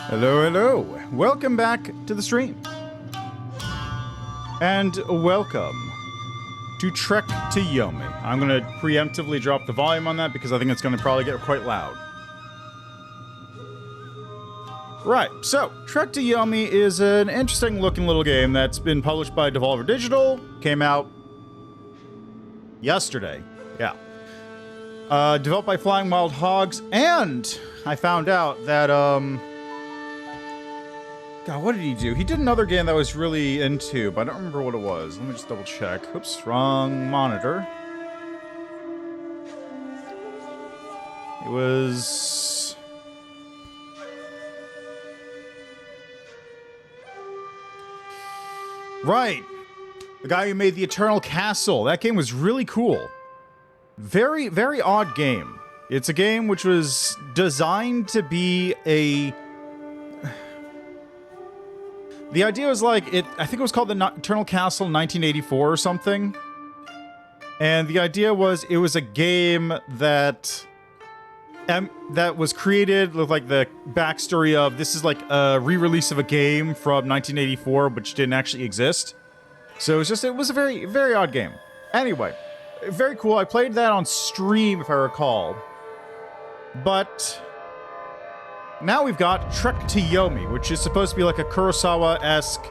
Hello, hello. Welcome back to the stream. And welcome to Trek to Yomi. I'm going to preemptively drop the volume on that because I think it's going to probably get quite loud. Right, so Trek to Yomi is an interesting looking little game that's been published by Devolver Digital. Came out yesterday. Yeah. Developed by Flying Wild Hogs, and I found out that, God, what did he do? He did another game that I was really into, but I don't remember what it was. Let me just double check. Oops, wrong monitor. It was... Right! The guy who made the Eternal Castle. That game was really cool. Very, very odd game. It's a game which was designed to be a... The idea was like, I think it was called the Eternal Castle 1984 or something. And the idea was, it was a game that was created with like the backstory of, this is like a re-release of a game from 1984, which didn't actually exist. So it was a very, very odd game. Anyway, very cool. I played that on stream, if I recall. But... now we've got Trek to Yomi, which is supposed to be like a Kurosawa-esque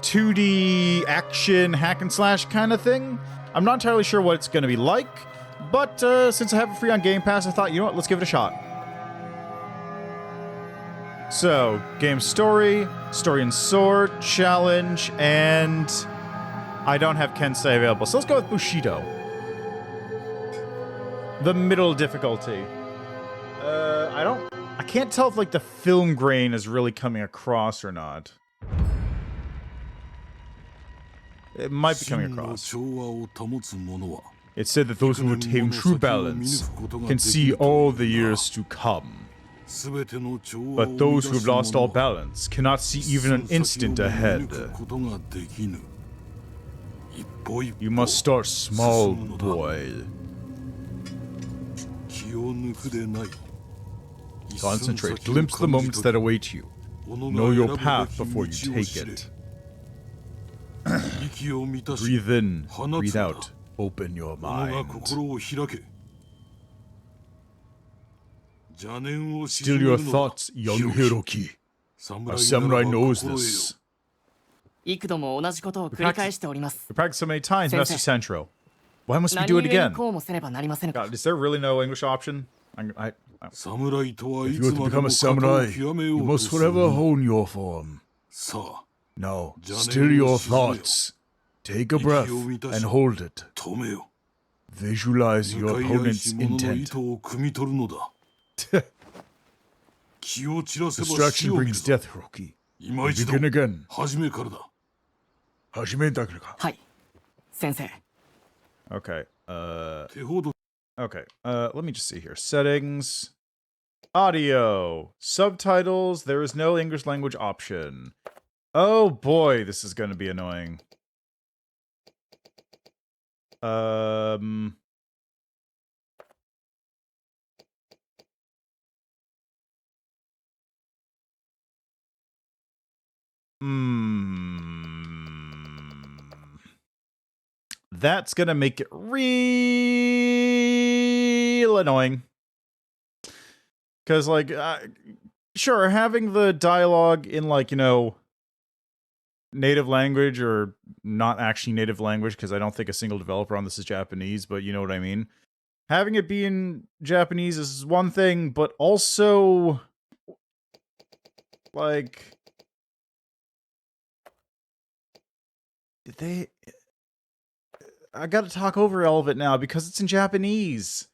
2D action hack and slash kind of thing. I'm not entirely sure what it's going to be like, but since I have it free on Game Pass, I thought, you know what, let's give it a shot. So, game story, story and sword, challenge, and I don't have Kensei available, so let's go with Bushido. The middle difficulty. I can't tell if, like, the film grain is really coming across or not. It might be coming across. It's said that those who attain true balance can see all the years to come. But those who have lost all balance cannot see even an instant ahead. You must start small, boy. Concentrate. Glimpse the moments that await you. Know your path before you take it. Breathe in, breathe out. Open your mind. Still your thoughts, young Hiroki. A samurai knows this. We practice so many times, Master Santro. Why must we do it again? God, is there really no English option? If you are to become a samurai, you must forever hone your form. Now, still your thoughts. Take a breath and hold it. Visualize your opponent's intent. Distraction brings death, Hiroki. Begin again. Okay, let me just see here. Settings. Audio. Subtitles. There is no English language option. Oh boy, this is gonna be annoying. That's gonna make it real annoying. Because, like, sure, having the dialogue in, like, you know, native language, or not actually native language, because I don't think a single developer on this is Japanese, but you know what I mean. Having it be in Japanese is one thing, but also, like, I gotta talk over all of it now because it's in Japanese.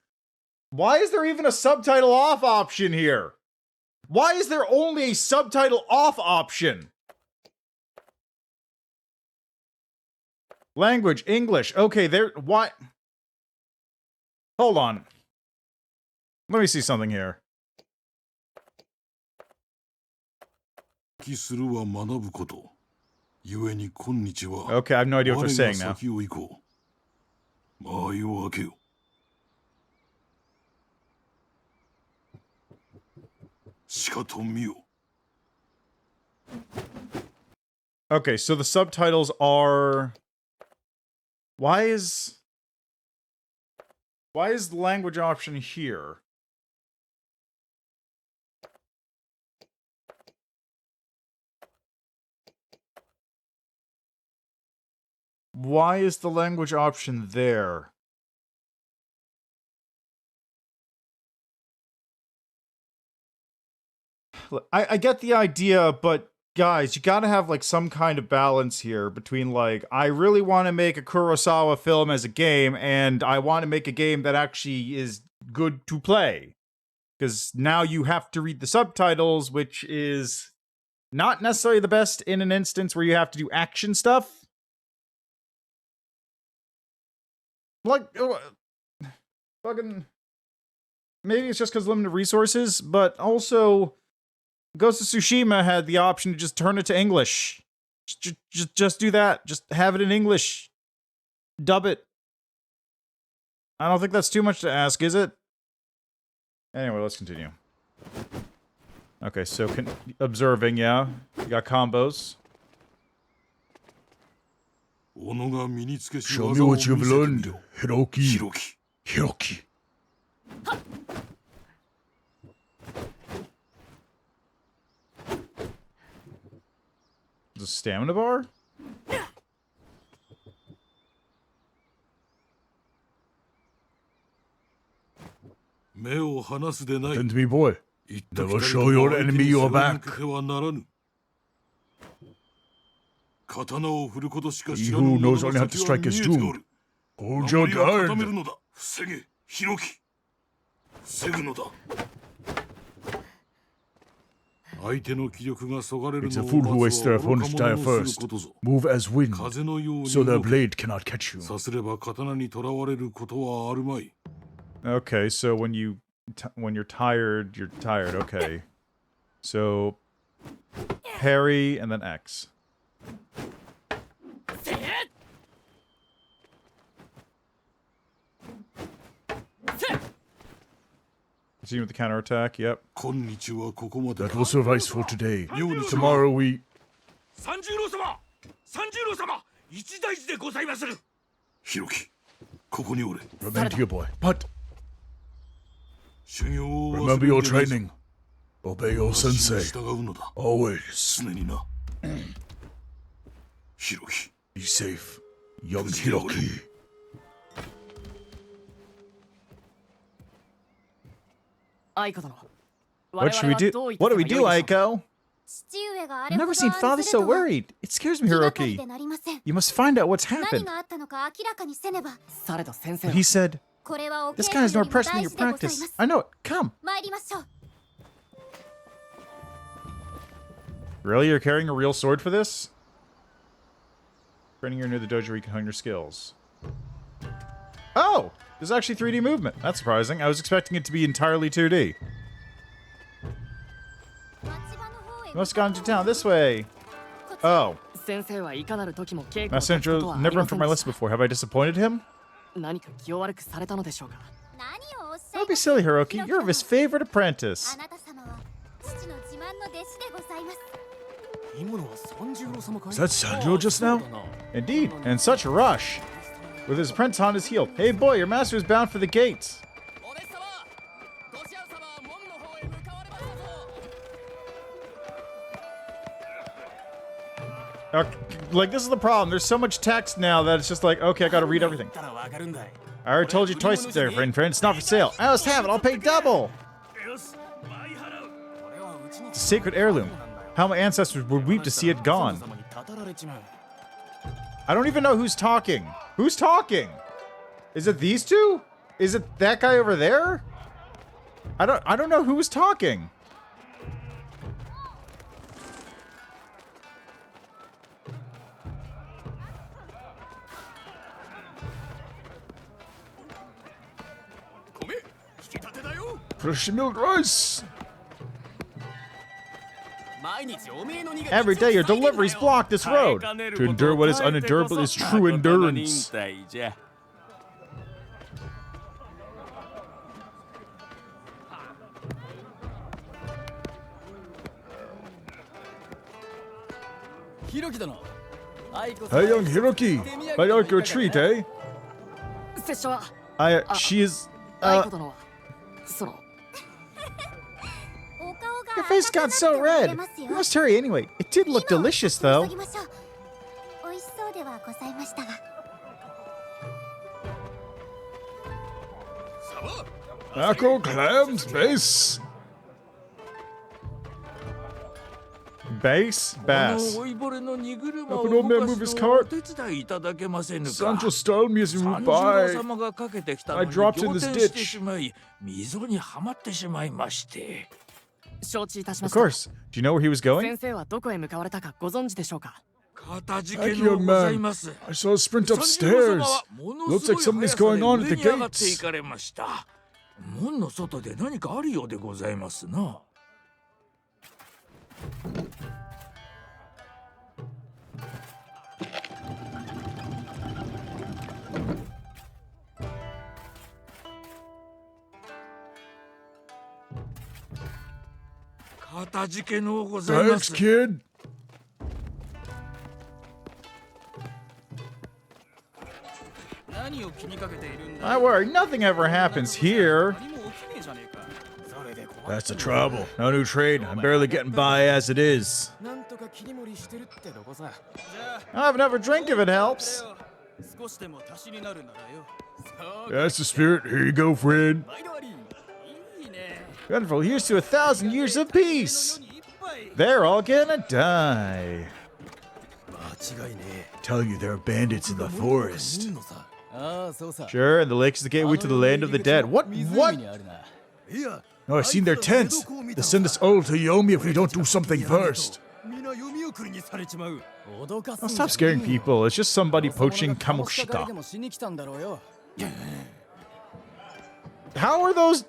Why is there even a subtitle off option here? Why is there only a subtitle off option? Language, English. Okay, there. Why? Hold on. Let me see something here. Okay, I have no idea what they're saying now. Okay, so the subtitles are... Why is the language option here? Why is the language option there? I get the idea, but guys, you gotta have like some kind of balance here between like, I really want to make a Kurosawa film as a game, and I want to make a game that actually is good to play. Because now you have to read the subtitles, which is not necessarily the best in an instance where you have to do action stuff. Like, fucking... Maybe it's just because limited resources, but also... Ghost of Tsushima had the option to just turn it to English. Just do that. Just have it in English. Dub it. I don't think that's too much to ask, is it? Anyway, let's continue. Okay, so observing, yeah. You got combos. Show me what you've learned, Hiroki. Hiroki. The stamina bar? Listen to me, boy. Never show your enemy your back. He who knows only how to strike is doomed. Hold your guard. It's a fool who wastes their opponent's dire first. Move as wind, so their blade cannot catch you. Okay, so when you're tired, you're tired. Okay. So parry and then X. Continue with the counterattack, yep. That will suffice for today. Tomorrow we... Remain here, boy. But... remember your training. Obey your sensei. Always. Be safe, young Hiroki. What should we do? What do we do, Aiko? I've never seen father so worried. It scares me, Hiroki. You must find out what's happened. But he said, this guy is more pressure than your practice. I know it. Come. Really? You're carrying a real sword for this? Training here near the dojo where you can hone your skills. Oh! There's actually 3D movement. That's surprising. I was expecting it to be entirely 2D. You must have gone to town this way. Oh. Master Sensei never entered my list before. Have I disappointed him? Don't be silly, Hiroki. You're his favorite apprentice. Is that Sanjo just now? Indeed, and such a rush. With his apprentice on his heel. Hey boy, your master is bound for the gates. Like, this is the problem. There's so much text now that it's just like, okay, I gotta read everything. I already told you twice there, friend. It's not for sale. I must have it. I'll pay double. It's a sacred heirloom. How my ancestors would weep to see it gone. I don't even know who's talking. Who's talking? Is it these two? Is it that guy over there? I don't know who's talking. Fresh milled rice. Every day your deliveries block this road. To endure what is unendurable is true endurance. Hey, young Hiroki. I like your treat, eh? She's, your face got so red. You must hurry anyway. It did look delicious, though. Mackerel, clams, base. Bass? Bass. Help an old man move his cart. Sancho stole me as we moved by. I dropped in this ditch. Of course. Do you know where he was going? Thank you, young man. I saw a sprint upstairs. Looks like something's going on at the gates. 門の外で何かあるようでございますな。かたじけのうございます。 Thanks, kid. I worry, nothing ever happens here. That's the trouble. No new trade. I'm barely getting by as it is. I'll have another drink if it helps. That's the spirit. Here you go, friend. Wonderful. Here's to 1,000 years of peace. They're all gonna die. Tell you there are bandits in the forest. Sure, and the lake is the gateway to the land of the dead. What? No, I've seen their tents. They'll send us all to Yomi if we don't do something first. Oh, stop scaring people. It's just somebody poaching kamoshika. How are those...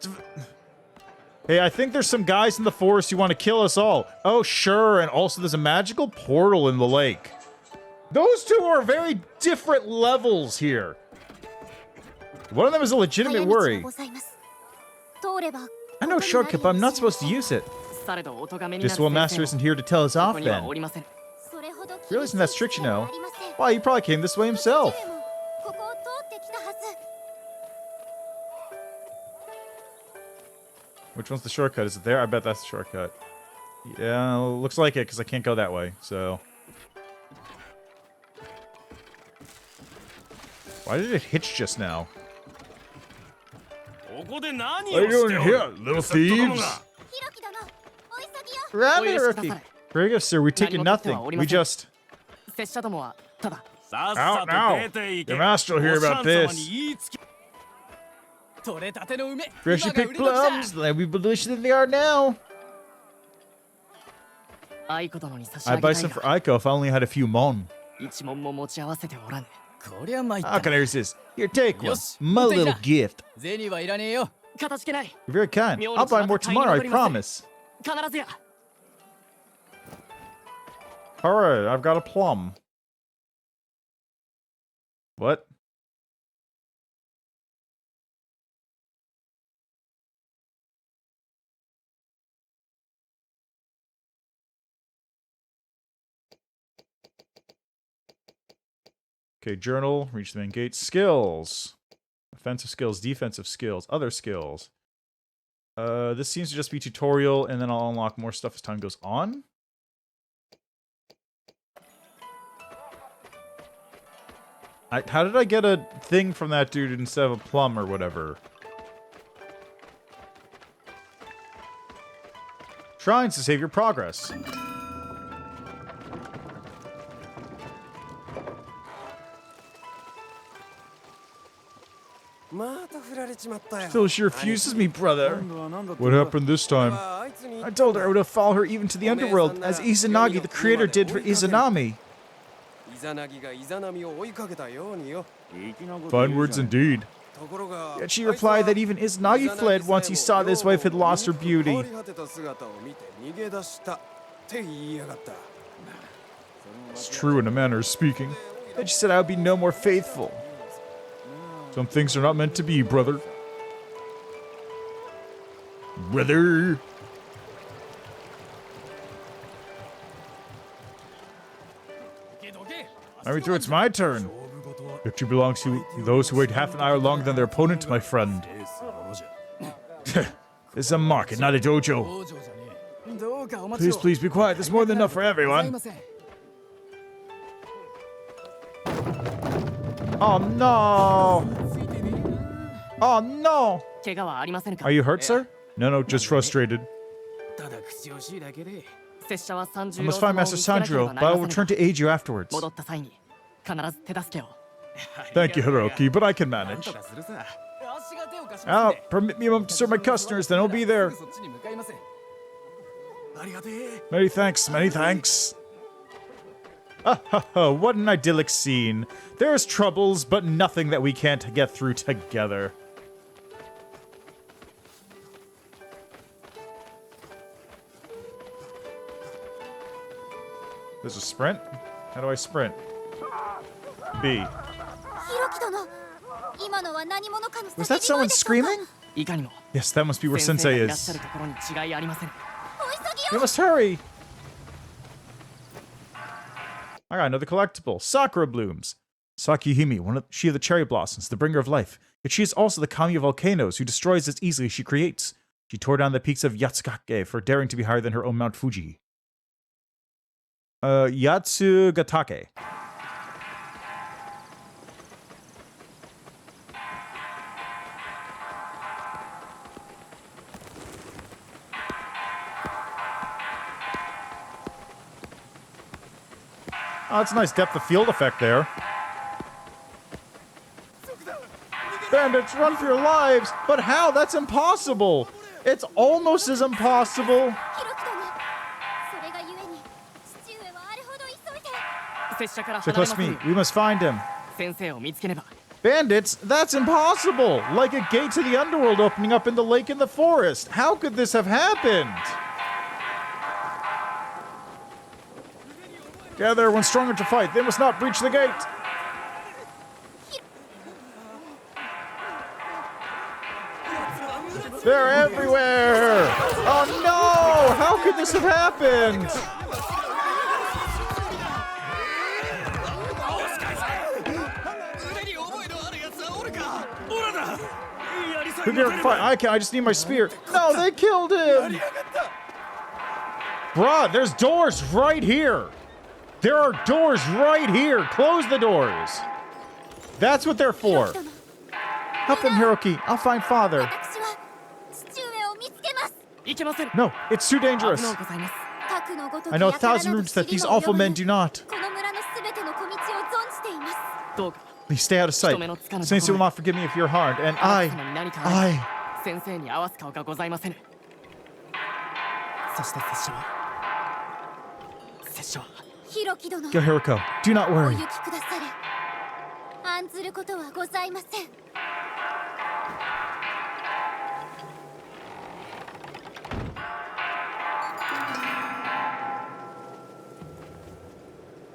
Hey, I think there's some guys in the forest who want to kill us all. Oh, sure, and also there's a magical portal in the lake. Those two are very different levels here. One of them is a legitimate worry. I know shortcut, but I'm not supposed to use it. This one master isn't here to tell us off, then. Really isn't that strict, you know. Why, he probably came this way himself. Which one's the shortcut? Is it there? I bet that's the shortcut. Yeah, looks like it, because I can't go that way, so... Why did it hitch just now? What are you doing here, little thieves? Rabbit Hiroki. Very good, sir. We've taken nothing. We just... Out now! Your master will hear about this. Freshly picked plums. They'll be delicious than they are now. I'd buy some for Aiko if I only had a few mon. How can I resist? Here, take one. My little gift. You're very kind. I'll buy more tomorrow, I promise. Alright, I've got a plum. What? Okay, journal, reach the main gate. Skills. Offensive skills, defensive skills, other skills. This seems to just be tutorial, and then I'll unlock more stuff as time goes on. How did I get a thing from that dude instead of a plum or whatever? Shrines to save your progress. Still, she refuses me, brother. What happened this time? I told her I would have followed her even to the underworld, as Izanagi, the creator, did for Izanami. Fine words indeed. Yet she replied that even Izanagi fled once he saw that his wife had lost her beauty. It's true in a manner of speaking. Then she said I would be no more faithful. Some things are not meant to be, brother. Maybe through it's my turn. Victory belongs to those who wait half an hour longer than their opponent, my friend. This is a market, not a dojo. Please be quiet. There's more than enough for everyone. Oh no! Oh no! Are you hurt, sir? No, just frustrated. I must find Master Sanjiro, but I will return to aid you afterwards. Thank you, Hiroki, but I can manage. Permit me a moment to serve my customers, then I'll be there. Many thanks, many thanks. What an idyllic scene. There's troubles, but nothing that we can't get through together. There's a sprint? How do I sprint? B. Was that someone screaming? Yes, that must be where Sensei is. We must hurry! I got another collectible. Sakura blooms. Sakihime, she of the cherry blossoms, the bringer of life. Yet she is also the kami of volcanoes, who destroys as easily as she creates. She tore down the peaks of Yatsugake for daring to be higher than her own Mount Fuji. Yatsugatake. Oh, that's a nice depth of field effect there. Bandits, run for your lives! But how? That's impossible! It's almost as impossible! Stick close to me. We must find him. Bandits? That's impossible! Like a gate to the underworld opening up in the lake in the forest. How could this have happened? Gather everyone stronger to fight. They must not breach the gate. They're everywhere! Oh no! How could this have happened? Who dared fight? I can't. I just need my spear. No, they killed him! Bruh, there's doors right here. There are doors right here. Close the doors. That's what they're for. Help them, Hiroki. I'll find father. No, it's too dangerous. I know 1,000 roots that these awful men do not. Please stay out of sight. Sensei will not forgive me if you're harmed, and I... Go, Hiroko. Do not worry.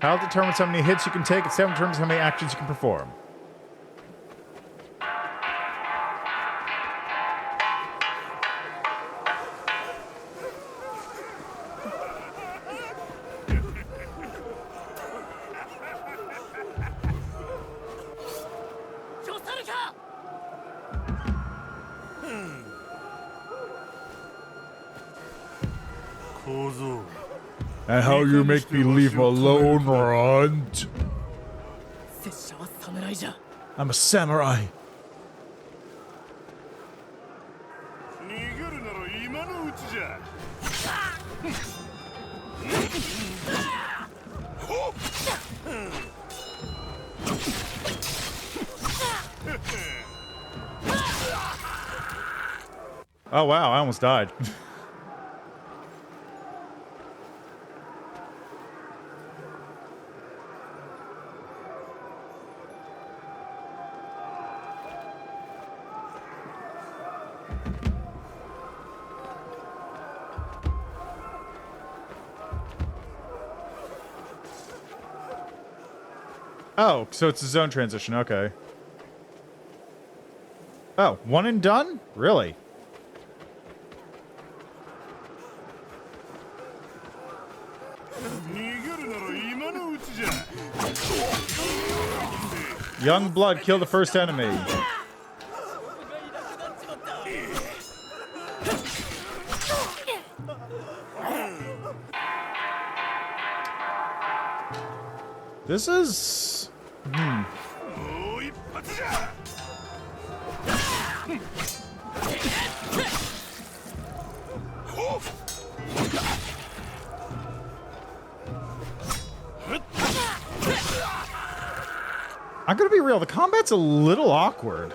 Health determines how many hits you can take, and stamina determines how many actions you can perform. And how you make me leave him alone, Runt? I'm a samurai. Oh wow, I almost died. Oh, so it's a zone transition, okay. Oh, one and done? Really? Young blood, kill the first enemy. This is... I'm gonna be real, the combat's a little awkward.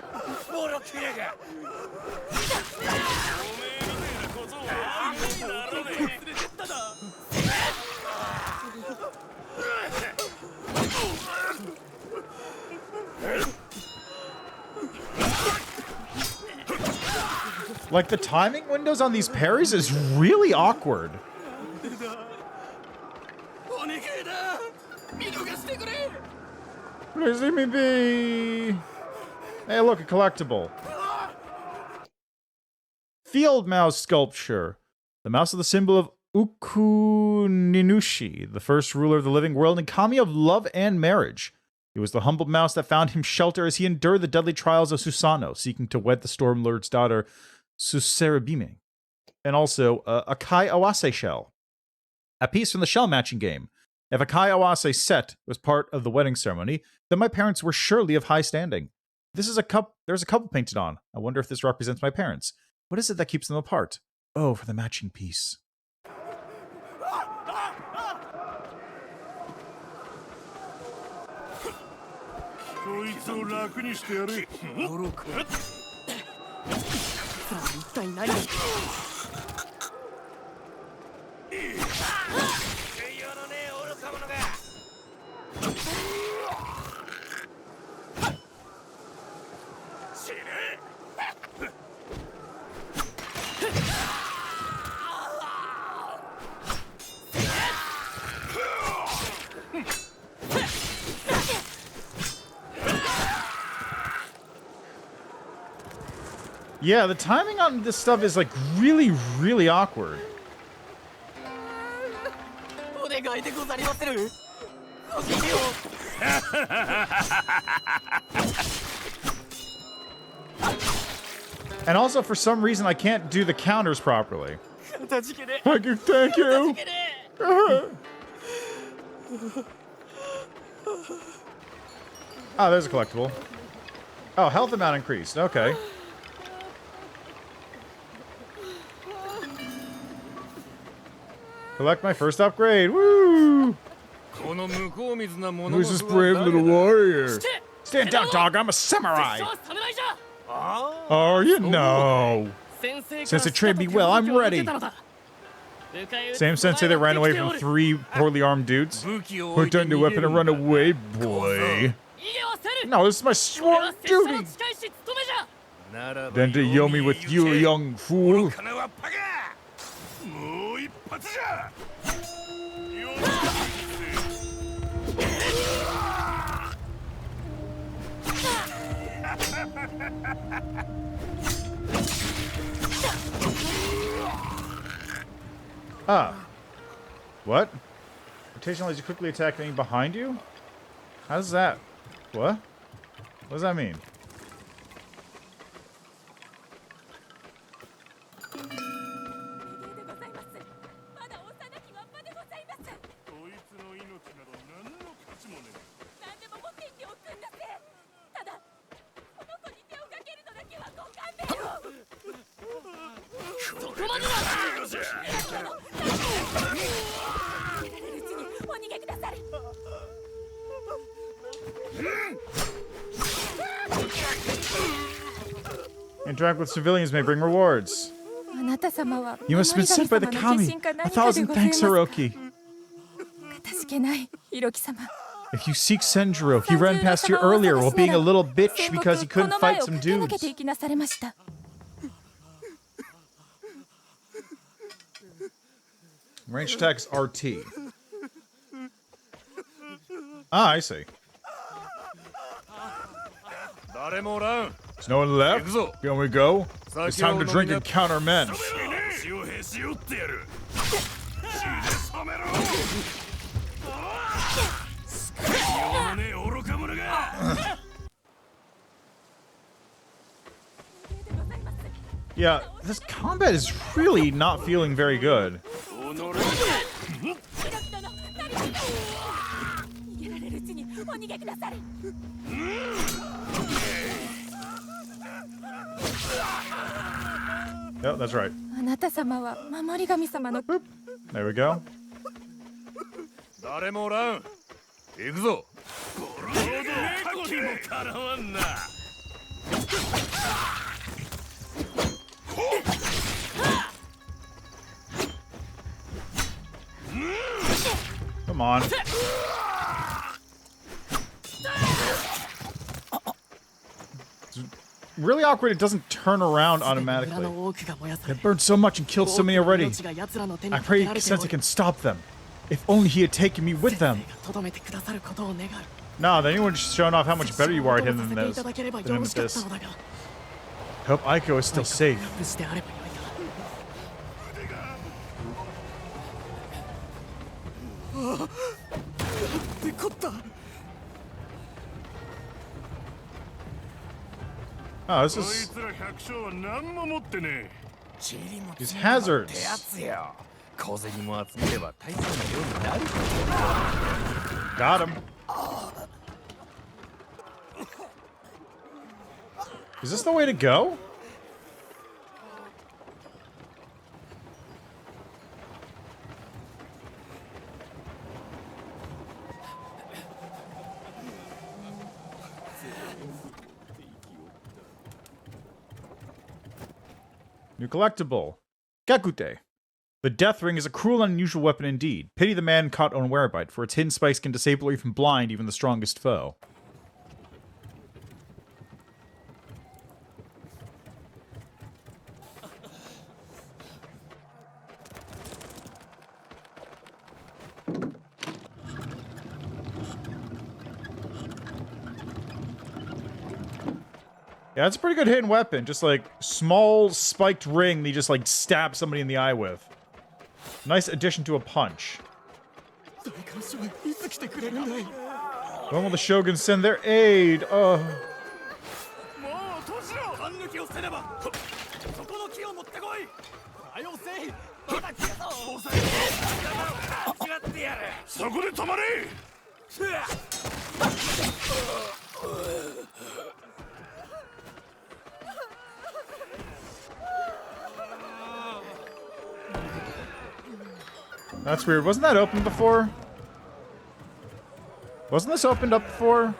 Like, the timing windows on these parries is really awkward. Please let me be. Hey, look, a collectible. Field mouse sculpture. The mouse is the symbol of Ukuninushi, the first ruler of the living world and kami of love and marriage. It was the humble mouse that found him shelter as he endured the deadly trials of Susano, seeking to wed the Storm Lord's daughter, Suserabime. And also, a Kai Awase shell. A piece from the shell matching game. If a Kai Awase set was part of the wedding ceremony, then my parents were surely of high standing. This is a cup. There's a couple painted on. I wonder if this represents my parents. What is it that keeps them apart? Oh, for the matching piece. Yeah, the timing on this stuff is like really, really awkward. And also, for some reason, I can't do the counters properly. Thank you, thank you. Oh, there's a collectible. Oh, health amount increased. Okay. Collect my first upgrade. Woo! Who's this brave little warrior? Stand down, dog. I'm a samurai. Oh, you know. Sensei trained me well. I'm ready. Same sensei that ran away from 3 poorly armed dudes. Put down the weapon and run away, boy. No, this is my sworn duty. Then to Yomi with you, young fool. Ah. What? Rotation lets you quickly attack anything behind you? How does that? What? What does that mean? Interact with civilians may bring rewards. You must have been sent by the kami. 1,000 thanks, Hiroki. If you seek Senjuro, he ran past you earlier while being a little bitch because he couldn't fight some dudes. Range attacks RT. Ah, I see. There's no one left? Here we go. It's time to drink and counter men. Yeah, this combat is really not feeling very good. Yep, that's right. Boop. There we go. Come on. It's really awkward it doesn't turn around automatically. It burned so much and killed so many already. I pray Sensei can stop them. If only he had taken me with them. No, then anyone's just showing off how much better you are at him than this. Hope Aiko is still safe. Oh, this is... These hazards. Got him. Is this the way to go? New collectible. Gakute. The Death Ring is a cruel and unusual weapon indeed. Pity the man caught unaware by it, for its hidden spikes can disable or even blind even the strongest foe. Yeah, it's a pretty good hidden weapon. Just like small spiked ring that you just like stab somebody in the eye with. Nice addition to a punch. When will the Shogun send their aid? That's weird. Wasn't that open before? Wasn't this opened up before?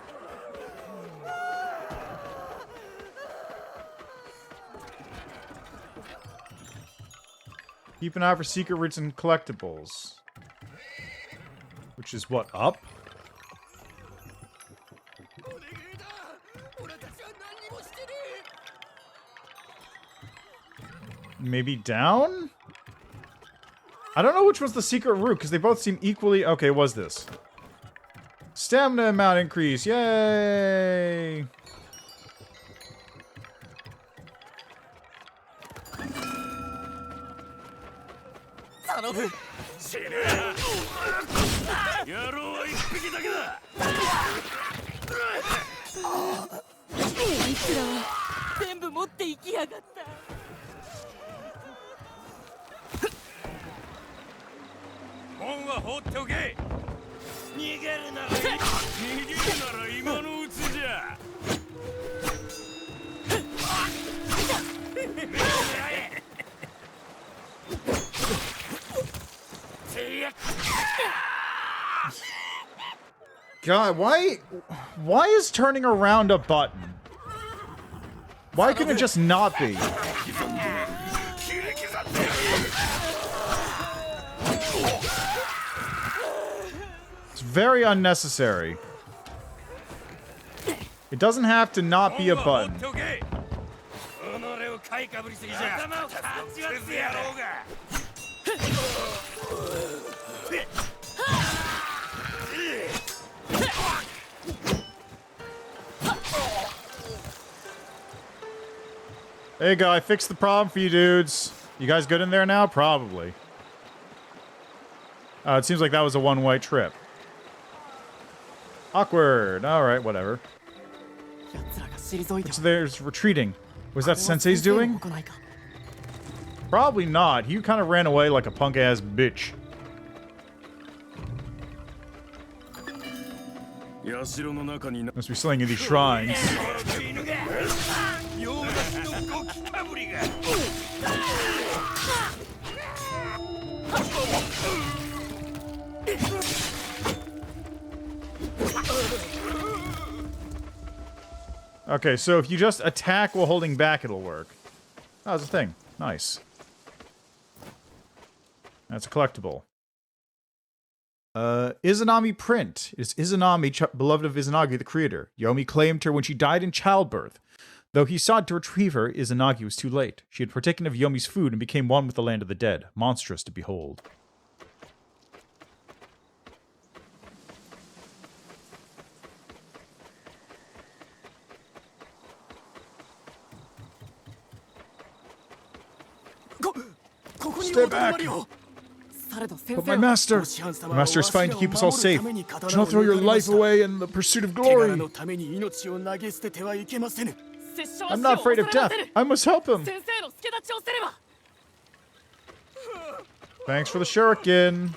Keep an eye for secret routes and collectibles. Which is what, up? Maybe down? I don't know which was the secret route, because they both seem equally... Okay, was this? Stamina amount increase, yay! God, why is turning around a button? Why can it just not be? It's very unnecessary. It doesn't have to not be a button. There you go, I fixed the problem for you dudes. You guys good in there now? Probably. It seems like that was a one-way trip. Awkward. Alright, whatever. There's retreating. Was that Sensei's doing? Probably not. He kind of ran away like a punk-ass bitch. Must be slinging these shrines. Okay, so if you just attack while holding back, it'll work. Oh, that's a thing. Nice. That's a collectible. Izanami print. It's Izanami, beloved of Izanagi, the creator. Yomi claimed her when she died in childbirth. Though he sought to retrieve her, Izanagi was too late. She had partaken of Yomi's food and became one with the land of the dead. Monstrous to behold. Stay back! But my master is fighting to keep us all safe. Do not throw your life away in the pursuit of glory. I'm not afraid of death. I must help him. Thanks for the shuriken.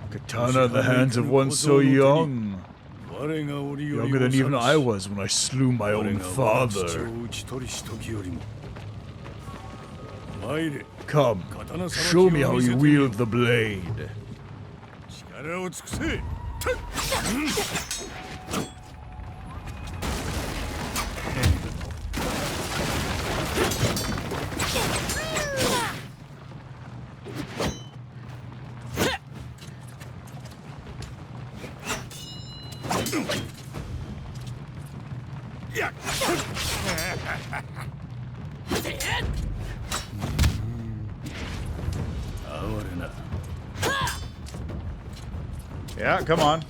Katana in the hands of one so young. Younger than even I was when I slew my own father. Come, show me how you wield the blade. Yeah, come on.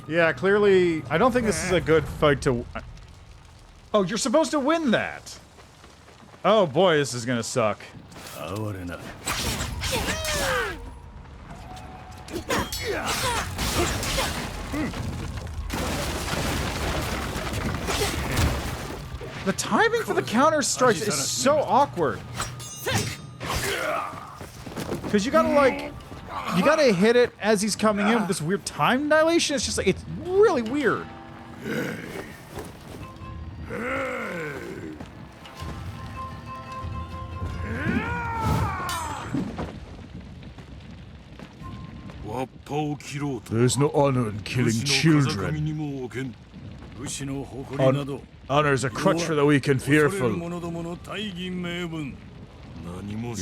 Yeah, clearly, I don't think this is a good fight to... Oh, you're supposed to win that! Oh boy, this is gonna suck. The timing for the counter strikes is so awkward. Because you gotta, like... You gotta hit it as he's coming in with this weird time dilation. It's just like, it's really weird. There's no honor in killing children. Honor is a crutch for the weak and fearful. You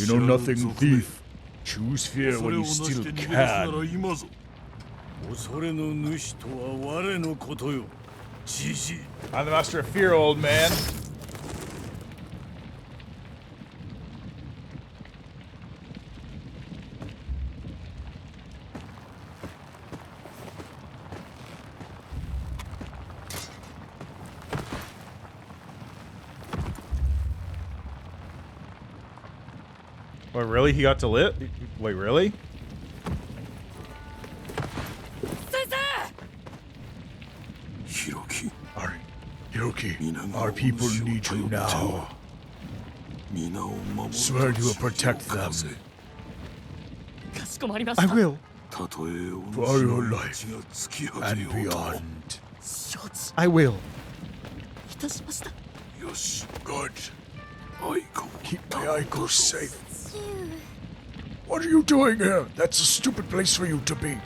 know nothing, thief. Choose fear when you still can. I'm the master of fear, old man. Wait, really? He got to live? Wait, really? Hiroki, our people need you now. Swear you will protect them. I will. For your life and beyond. I will. Good. Keep my Aiko safe. What are you doing here? That's a stupid place for you to be.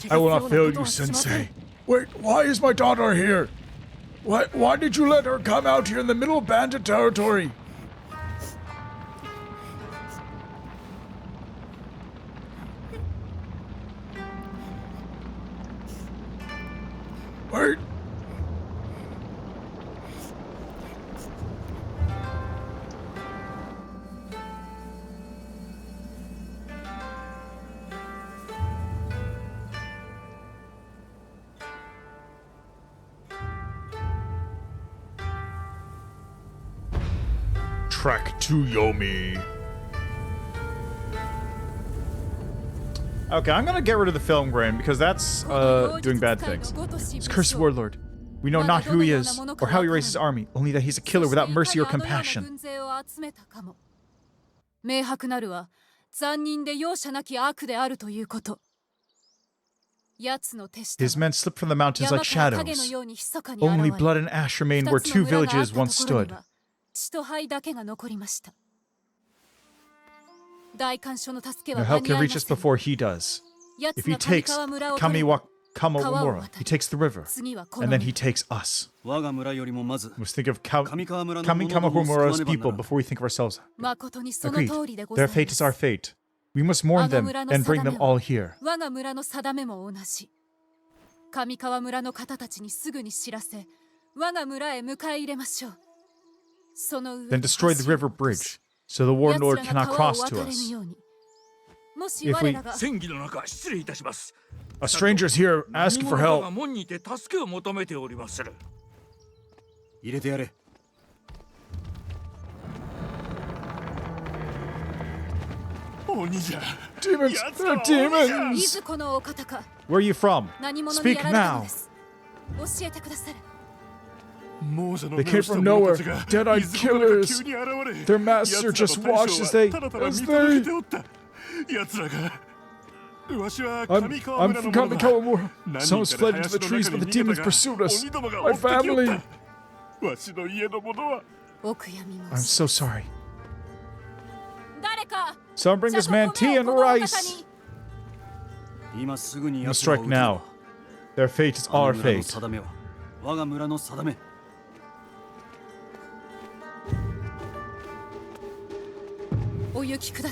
I will not fail you, Sensei. Wait, why is my daughter here? Why did you let her come out here in the middle of bandit territory? Wait, trek to Yomi. Okay, I'm gonna get rid of the film grain because that's doing bad things. This cursed warlord. We know not who he is or how he raised his army, only that he's a killer without mercy or compassion. His men slipped from the mountains like shadows. Only blood and ash remain where two villages once stood. Now help can reach us before he does. If he takes Kamimura, he takes the river, and then he takes us. We must think of Kamimura's people before we think of ourselves. Agreed. Their fate is our fate. We must mourn them and bring them all here. Then destroy the river bridge, so the warlord cannot cross to us. If we... A stranger's here asking for help. Demons! They're demons! Where are you from? Speak now! They came from nowhere. Dead-eyed killers. Their master just watched as they... I'm from Kamimura. Someone's fled into the trees, but the demons pursued us. My family. I'm so sorry. Someone bring this man tea and rice. We must strike now. Their fate is our fate.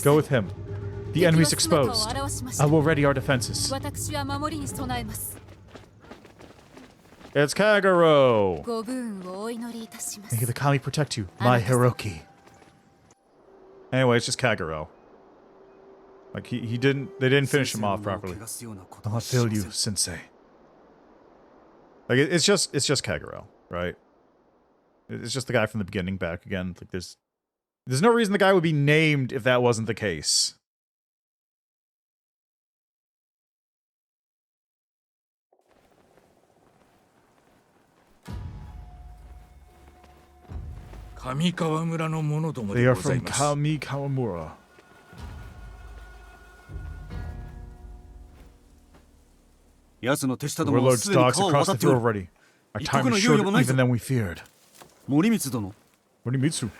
Go with him. The enemy's exposed. I will ready our defenses. It's Kagero! May the Kami protect you, my Hiroki. Anyway, it's just Kagero. Like, they didn't finish him off properly. I'll fail you, Sensei. Like, it's just Kagero, right? It's just the guy from the beginning back again. Like, there's no reason the guy would be named if that wasn't the case. They are from Kamimura. The warlord's dogs across the field already. Our time is shorter even than we feared. Morimitsu.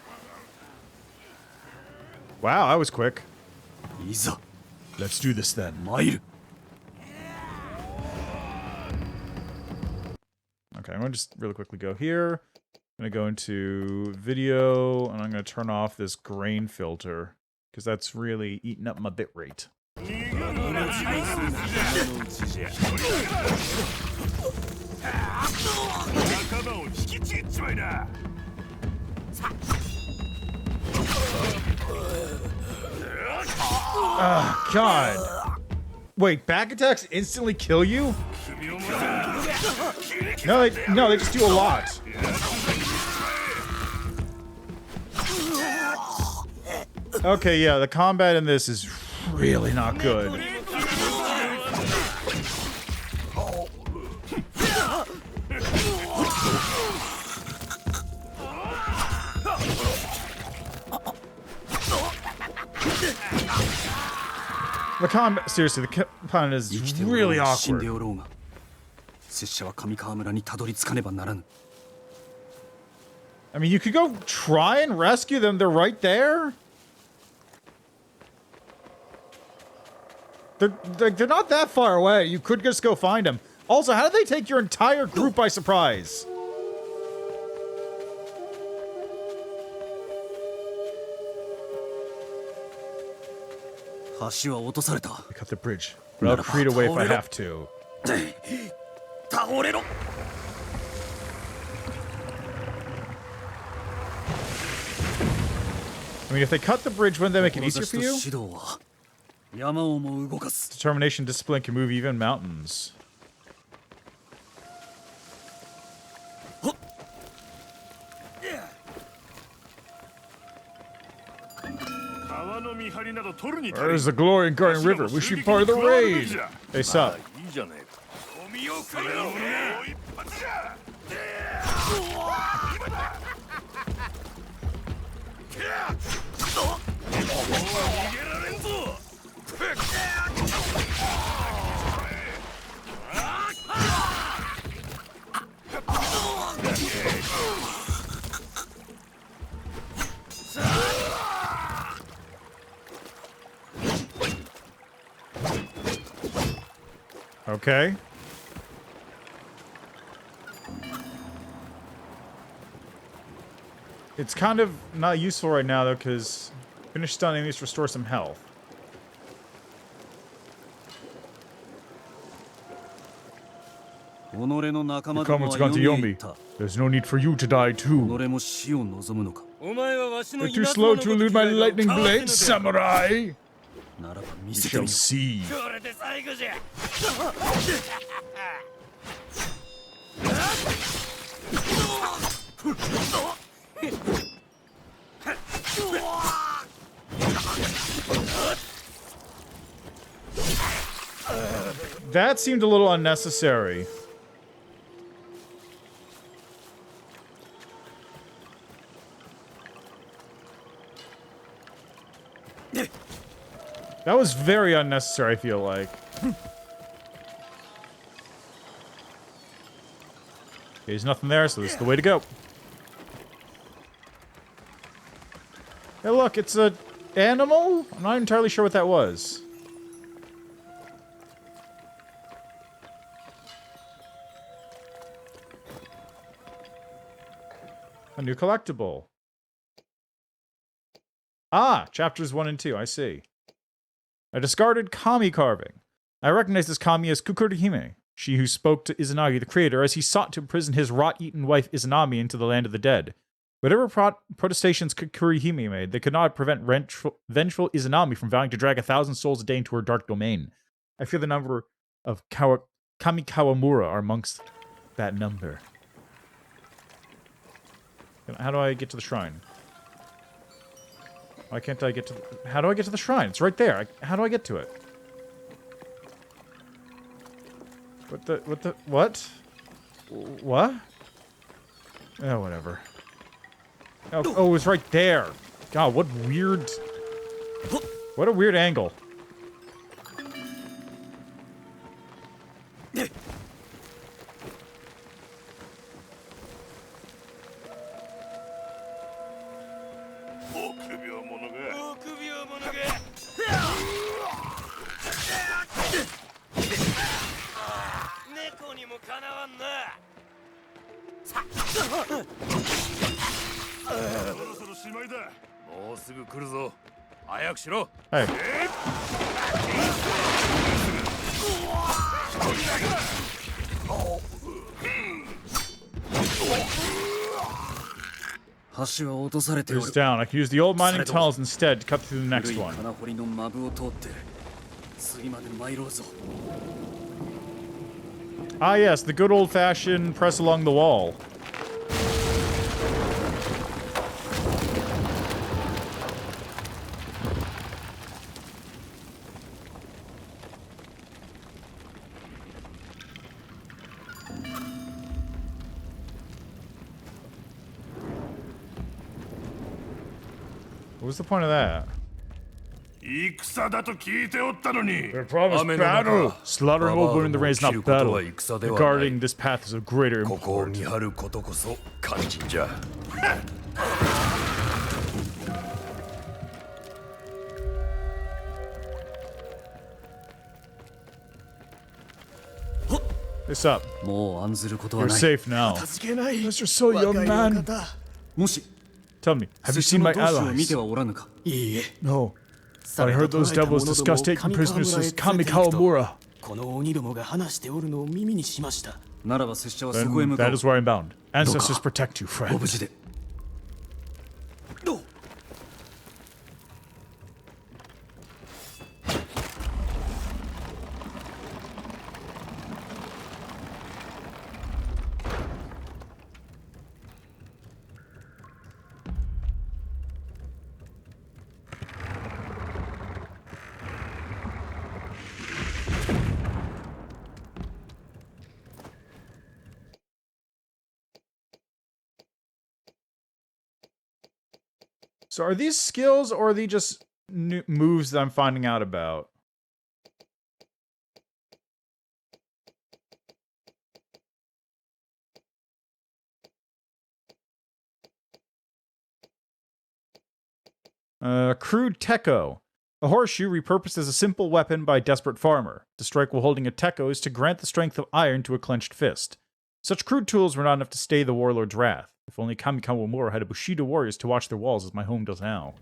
Wow, I was quick. Let's do this then. Okay, I'm going to just really quickly go here. I'm going to go into video, and I'm going to turn off this grain filter, because that's really eating up my bitrate. Oh, God. Wait, back attacks instantly kill you? No, they just do a lot. Okay, yeah, the combat in this is really not good. The combat, seriously, the combat is really awkward. I mean, you could go try and rescue them. They're right there. They're not that far away. You could just go find them. Also, how did they take your entire group by surprise? They cut the bridge, but I'll create a way if I have to. I mean, if they cut the bridge, wouldn't that make it easier for you? Determination, discipline can move even mountains. There's the glory in guarding river. We should be part of the raid. Hey, sup? Okay. It's kind of not useful right now, though, because finish stunning enemies restore some health. Your comrades gone to Yomi. There's no need for you to die, too. You're too slow to elude my lightning blade, samurai! We shall see. That seemed a little unnecessary. That was very unnecessary, I feel like. There's nothing there, so this is the way to go. Hey, look, it's a animal? I'm not entirely sure what that was. A new collectible. Ah, chapters 1 and 2, I see. A discarded kami carving. I recognize this kami as Kukurihime, she who spoke to Izanagi, the creator, as he sought to imprison his rot-eaten wife Izanami into the land of the dead. Whatever protestations Kukurihime made, they could not prevent vengeful Izanami from vowing to drag 1,000 souls a day into her dark domain. I fear the number of Kami Kawamura are amongst that number. How do I get to the shrine? Why can't I get to the... How do I get to the shrine? It's right there. How do I get to it? What? What? Oh, whatever. Oh, it's right there. God, what weird... What a weird angle. Hey. It's down. I can use the old mining tunnels instead to cut through the next one. Ah yes, the good old-fashioned press along the wall. What was the point of that? They promised battle! Slaughtering over in the rain is not battle. Regarding this path is of greater importance. What's up? You're safe now. Unless you're so young, man. Tell me, have you seen my allies? No. But I heard those devils discuss taking prisoners as Kami Kawamura. Then that is where I'm bound. Ancestors protect you, friend. So are these skills, or are they just new moves that I'm finding out about? Crude Tekko. A horseshoe repurposed as a simple weapon by a desperate farmer. To strike while holding a Tekko is to grant the strength of iron to a clenched fist. Such crude tools were not enough to stay the warlord's wrath. If only Kamikawa Mura had a Bushido warriors to watch their walls as my home does now.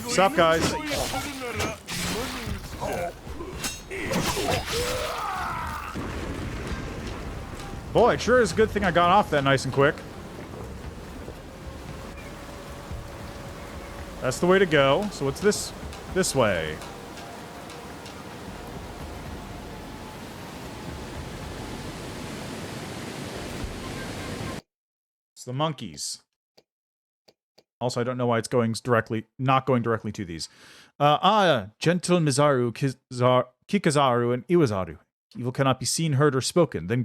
What's up, guys? Boy, it sure is a good thing I got off that nice and quick. That's the way to go. So what's this? This way. It's the monkeys. Also, I don't know why it's going directly, not going directly to these. Gentle Mizaru, Kikazaru, and Iwazaru. Evil cannot be seen, heard, or spoken. Then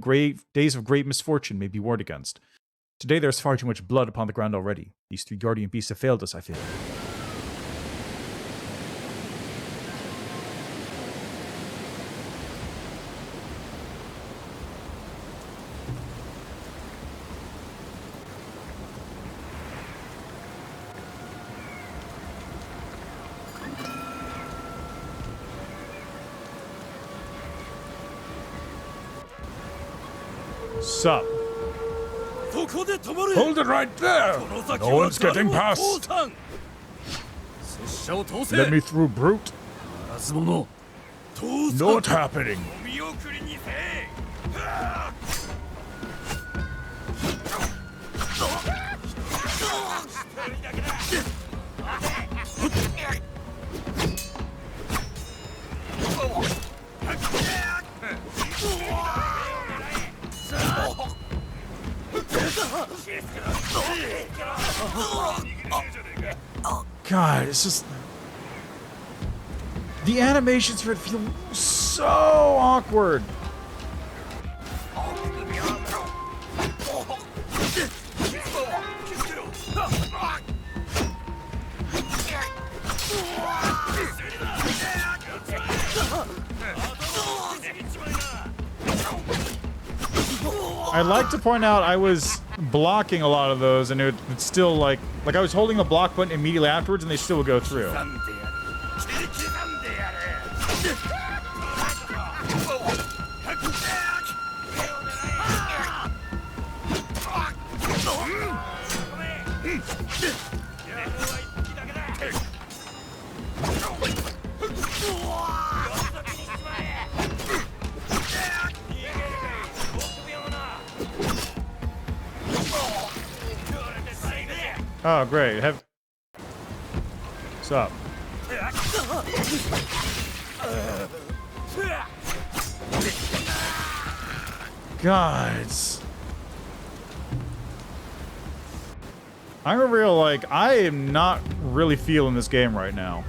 days of great misfortune may be warned against. Today there's far too much blood upon the ground already. These three guardian beasts have failed us, I fear. Sup? Hold it right there! No one's getting past! Let me through, brute. Not happening! God, it's just... The animations for it feel so awkward. I'd like to point out I was blocking a lot of those, and it's still like I was holding the block button immediately afterwards, and they still would go through. Oh, great. What's up? God, I'm real, like, I am not really feeling this game right now.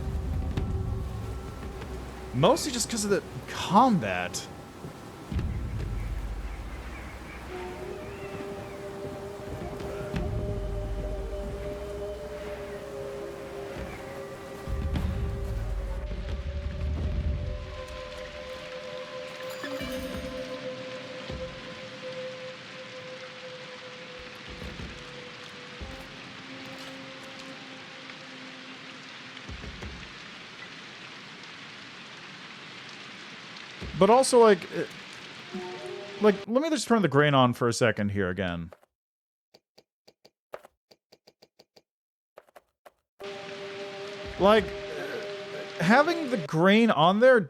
Mostly just because of the combat. But also, like, let me just turn the grain on for a second here again. Like, having the grain on there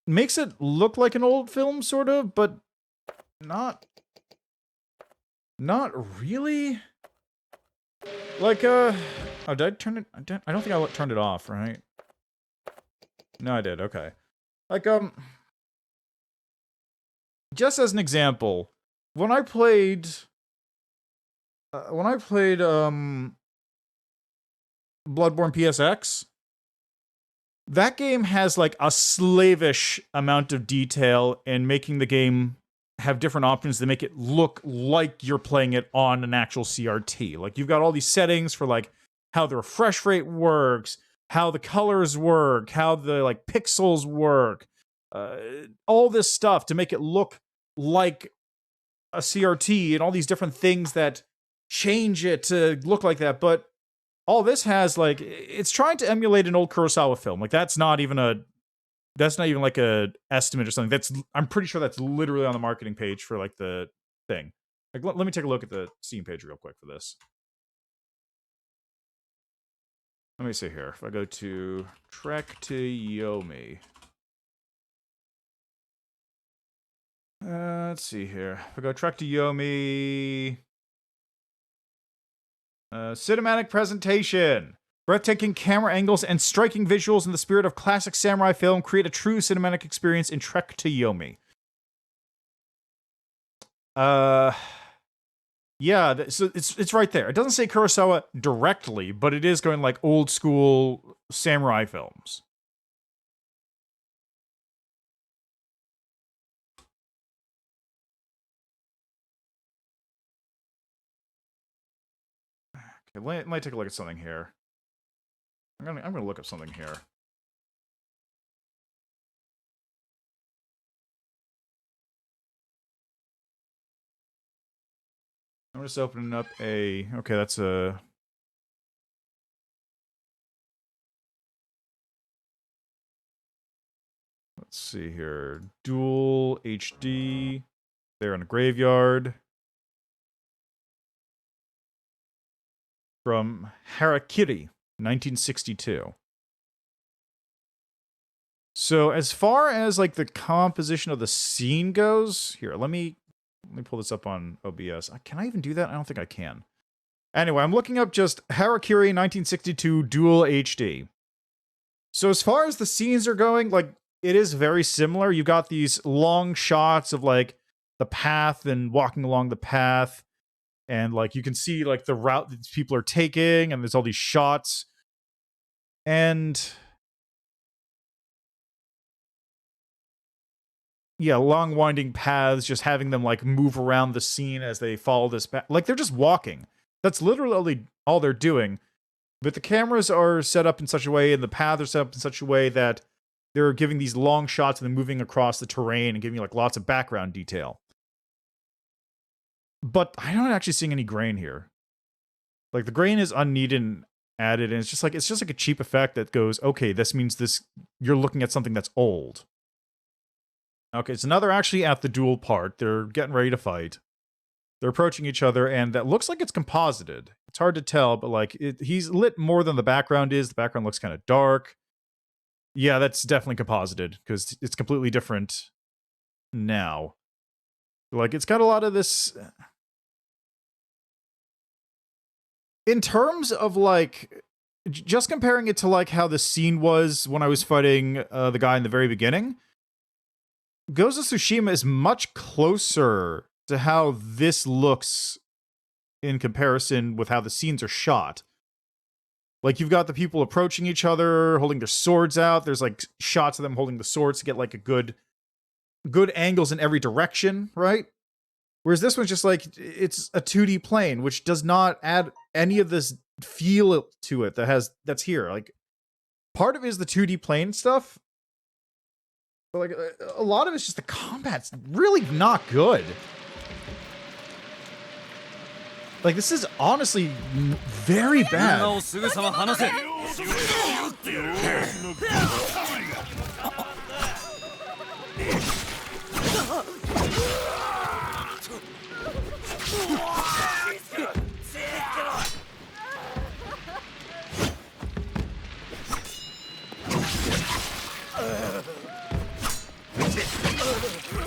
makes it look like an old film, sort of, but not really. Like, oh, did I turn it? I don't think I turned it off, right? No, I did, okay. Like, just as an example, when I played Bloodborne PSX, that game has like a slavish amount of detail in making the game have different options to make it look like you're playing it on an actual CRT. Like you've got all these settings for like how the refresh rate works, how the colors work, how the like pixels work, all this stuff to make it look like a CRT and all these different things that change it to look like that. But all this has like, it's trying to emulate an old Kurosawa film. Like that's not even like a estimate or something. I'm pretty sure that's literally on the marketing page for like the thing. Like let me take a look at the Steam page real quick for this. Let me see here. If I go to Trek to Yomi. Let's see here. If I go Trek to Yomi. Cinematic presentation. Breathtaking camera angles and striking visuals in the spirit of classic samurai film create a true cinematic experience in Trek to Yomi. Yeah, so it's right there. It doesn't say Kurosawa directly, but it is going like old school samurai films. Okay, let me take a look at something here. I'm gonna look up something here. I'm just opening up a... Okay, that's a... Let's see here. Dual HD. There in a graveyard. From Harakiri, 1962. So as far as like the composition of the scene goes, here, let me pull this up on OBS. Can I even do that? I don't think I can. Anyway, I'm looking up just Harakiri 1962 Dual HD. So as far as the scenes are going, like, it is very similar. You've got these long shots of like the path and walking along the path. And like you can see like the route that people are taking, and there's all these shots. And yeah, long winding paths, just having them like move around the scene as they follow this path. Like they're just walking. That's literally all they're doing. But the cameras are set up in such a way, and the paths are set up in such a way that they're giving these long shots and then moving across the terrain and giving you like lots of background detail. But I'm not actually seeing any grain here. Like the grain is unneeded and added, and it's just like a cheap effect that goes, okay, this means you're looking at something that's old. Okay, so now they're actually at the duel part. They're getting ready to fight. They're approaching each other, and that looks like it's composited. It's hard to tell, but like he's lit more than the background is. The background looks kind of dark. Yeah, that's definitely composited because it's completely different now. Like it's got a lot of this. In terms of like, just comparing it to like how the scene was when I was fighting the guy in the very beginning, Ghost of Tsushima is much closer to how this looks in comparison with how the scenes are shot. Like you've got the people approaching each other, holding their swords out. There's like shots of them holding the swords to get like a good angles in every direction, right? Whereas this one's just like, it's a 2D plane, which does not add any of this feel to it that's here. Like, part of it is the 2D plane stuff, but like, a lot of it's just the combat's really not good. Like, this is honestly very bad.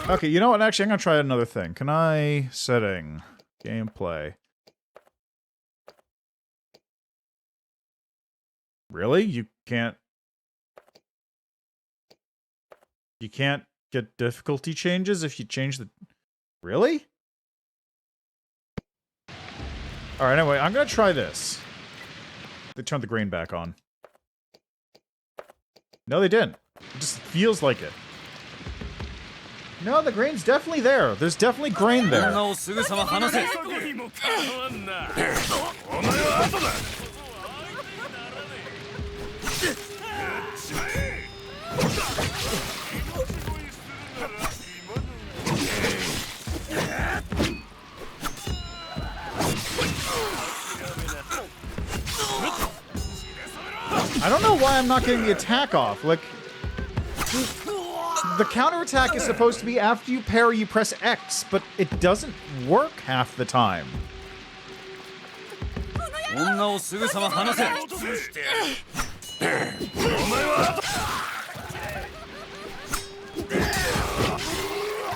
Okay, you know what? Actually, I'm gonna try another thing. Can I... Setting. Gameplay. Really? You can't get difficulty changes if you change the... Really? Alright, anyway, I'm gonna try this. They turned the grain back on. No, they didn't. It just feels like it. No, the grain's definitely there. There's definitely grain there. I don't know why I'm not getting the attack off. Like, the counterattack is supposed to be after you parry, you press X, but it doesn't work half the time.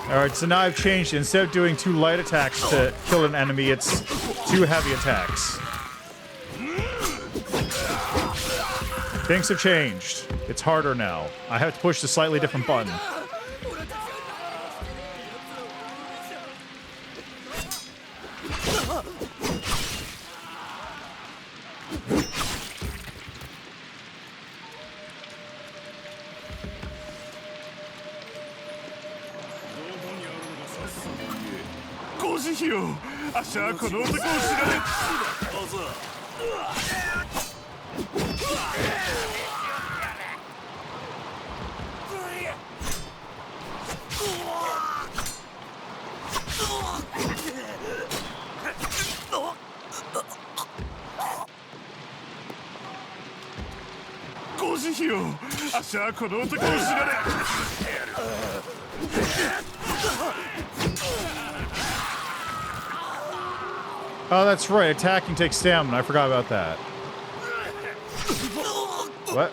Alright, so now I've changed it. Instead of doing 2 light attacks to kill an enemy, it's 2 heavy attacks. Things have changed. It's harder now. I have to push the slightly different button. Oh, that's right. Attacking takes stamina. I forgot about that. What?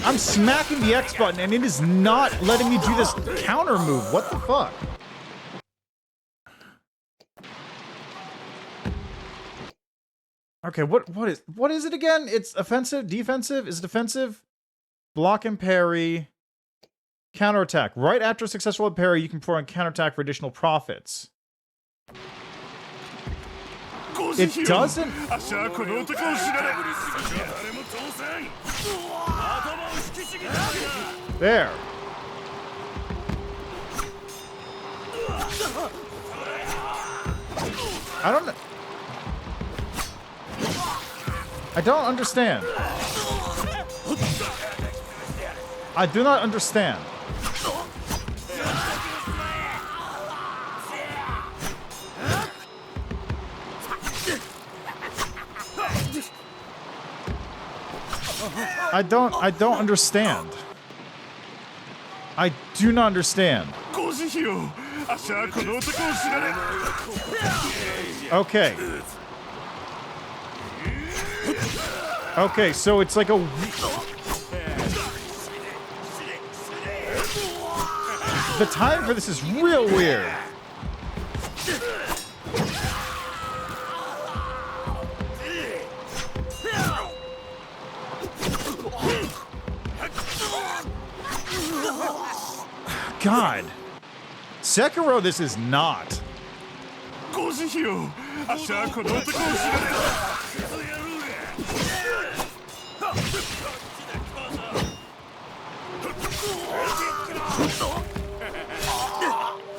I'm smacking the X button and it is not letting me do this counter move. What the fuck? Okay, what is it again? It's offensive, defensive, is it defensive? Block and parry. Counterattack. Right after a successful parry, you can perform a counterattack for additional profits. It doesn't... There. I don't understand. I do not understand. I don't understand. I do not understand. Okay. Okay, so it's like a... The time for this is real weird. God. Sekiro, this is not.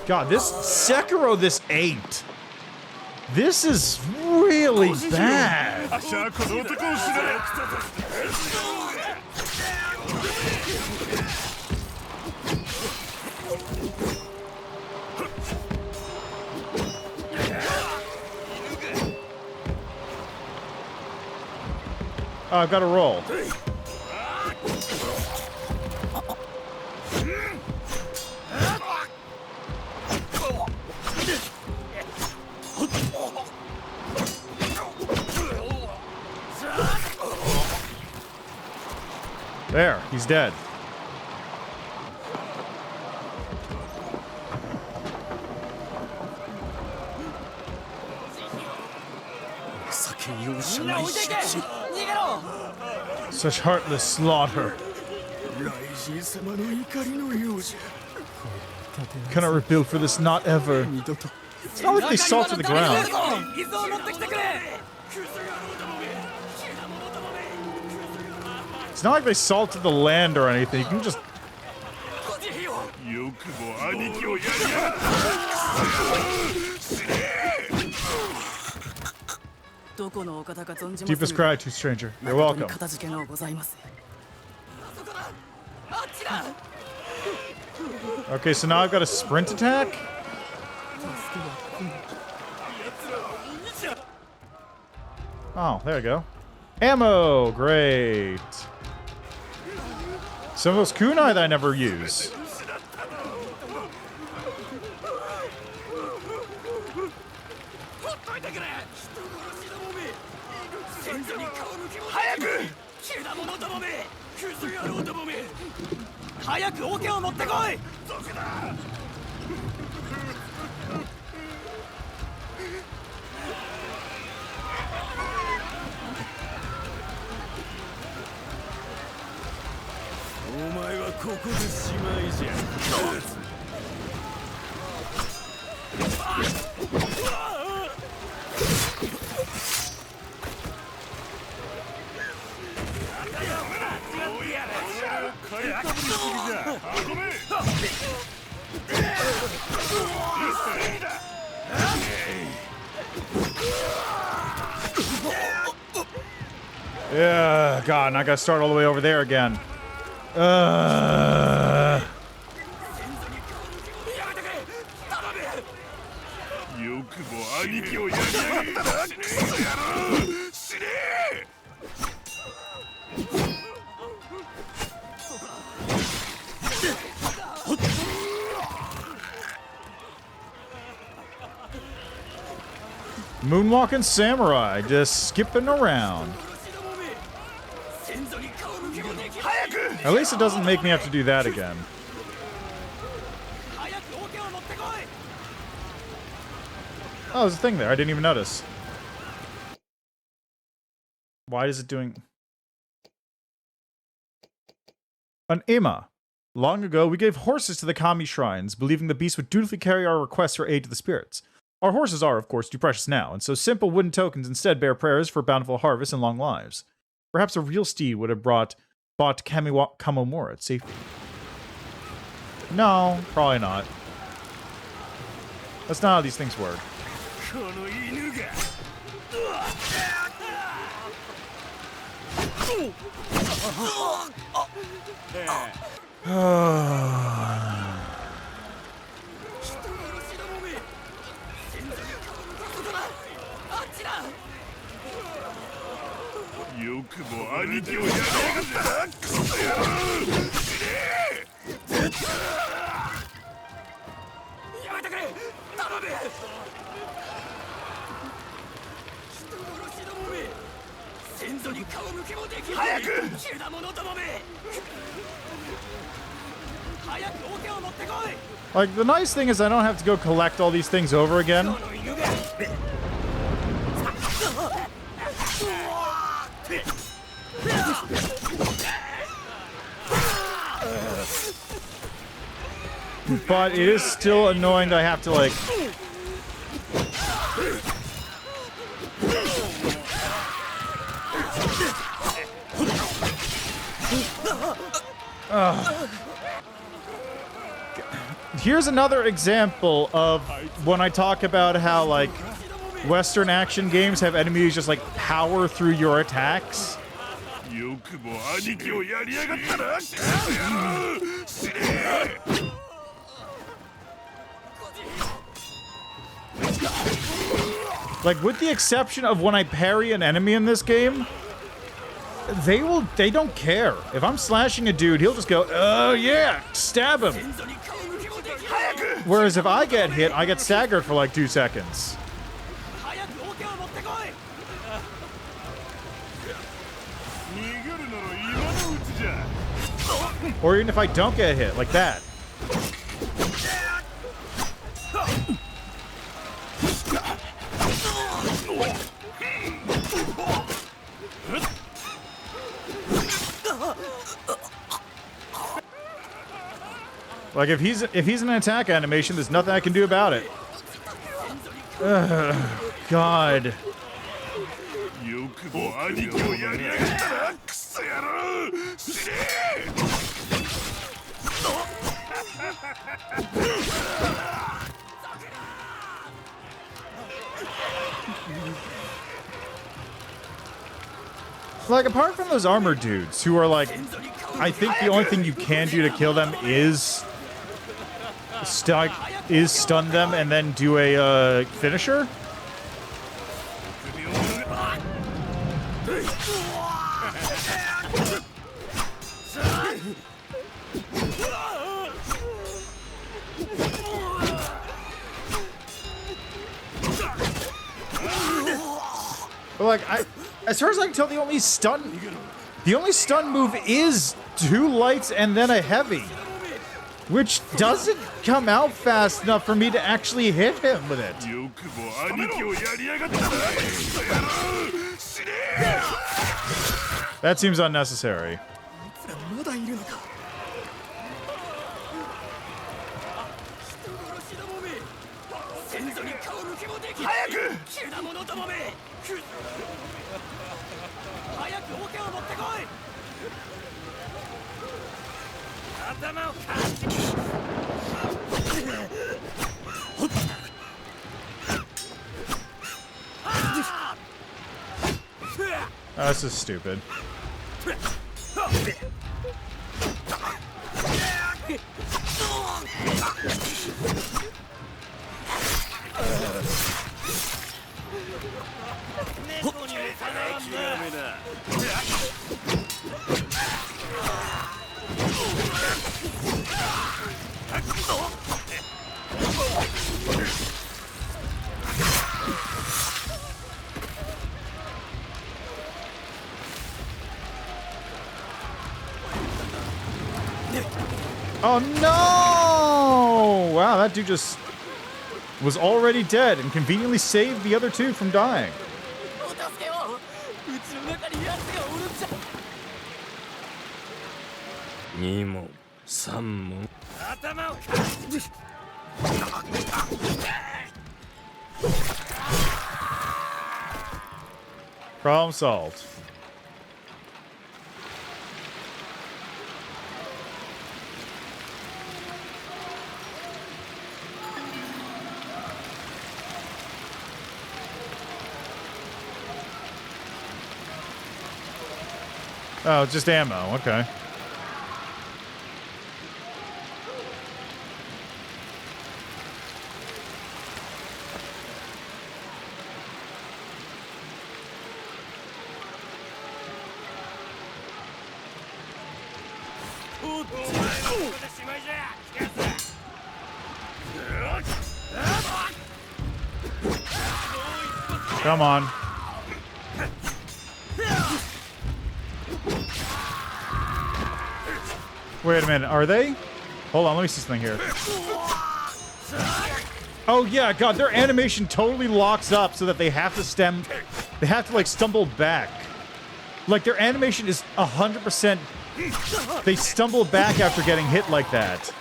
God, this Sekiro, this ain't. This is really bad. Oh, I've got to roll. There, he's dead. Such heartless slaughter. Cannot rebuild for this, not ever. It's not like they salted the ground. It's not like they salted the land or anything. You can just... Deepest gratitude, stranger. You're welcome. Okay, so now I've got a sprint attack? Oh, there we go. Ammo! Great. Some of those kunai that I never use. Yeah, God, and I gotta start all the way over there again. Moonwalking samurai, just skipping around. At least it doesn't make me have to do that again. Oh, there's a thing there. I didn't even notice. Why is it doing... An Ima. Long ago, we gave horses to the kami shrines, believing the beasts would dutifully carry our requests for aid to the spirits. Our horses are, of course, too precious now, and so simple wooden tokens instead bear prayers for bountiful harvests and long lives. Perhaps a real steed would have bought Kamomura at safety. No, probably not. That's not how these things work. Like, the nice thing is I don't have to go collect all these things over again. But it is still annoying that I have to, like... Here's another example of when I talk about how, like, Western action games have enemies just, like, power through your attacks. Like, with the exception of when I parry an enemy in this game, they don't care. If I'm slashing a dude, he'll just go, oh yeah, stab him. Whereas if I get hit, I get staggered for like 2 seconds. Or even if I don't get hit, like that. Like if he's in an attack animation, there's nothing I can do about it. Ugh, God. Like, apart from those armored dudes who are like, I think the only thing you can do to kill them is stun them and then do a finisher. But like, as far as I can tell, the only stun move is 2 lights and then a heavy, which doesn't come out fast enough for me to actually hit him with it. That seems unnecessary. Oh, this is stupid. Oh no! Wow, that dude just was already dead and conveniently saved the other 2 from dying. Problem solved. Oh, just ammo. Okay. Come on. Wait a minute, are they? Hold on, let me see something here. Oh yeah, God, their animation totally locks up so that they have to like stumble back. Like their animation is 100%, they stumble back after getting hit like that.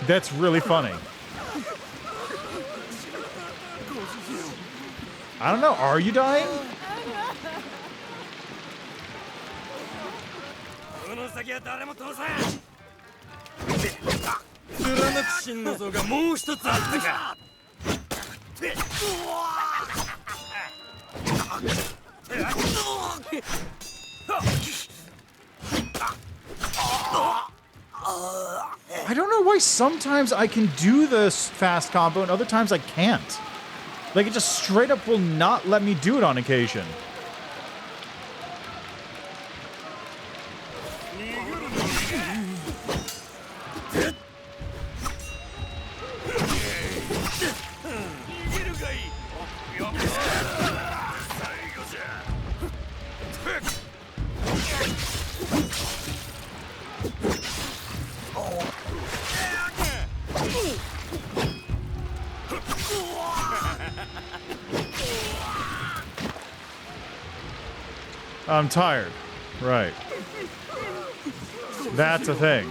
That's really funny. I don't know, are you dying? I don't know why sometimes I can do this fast combo and other times I can't. Like, it just straight up will not let me do it on occasion. I'm tired. Right. That's a thing.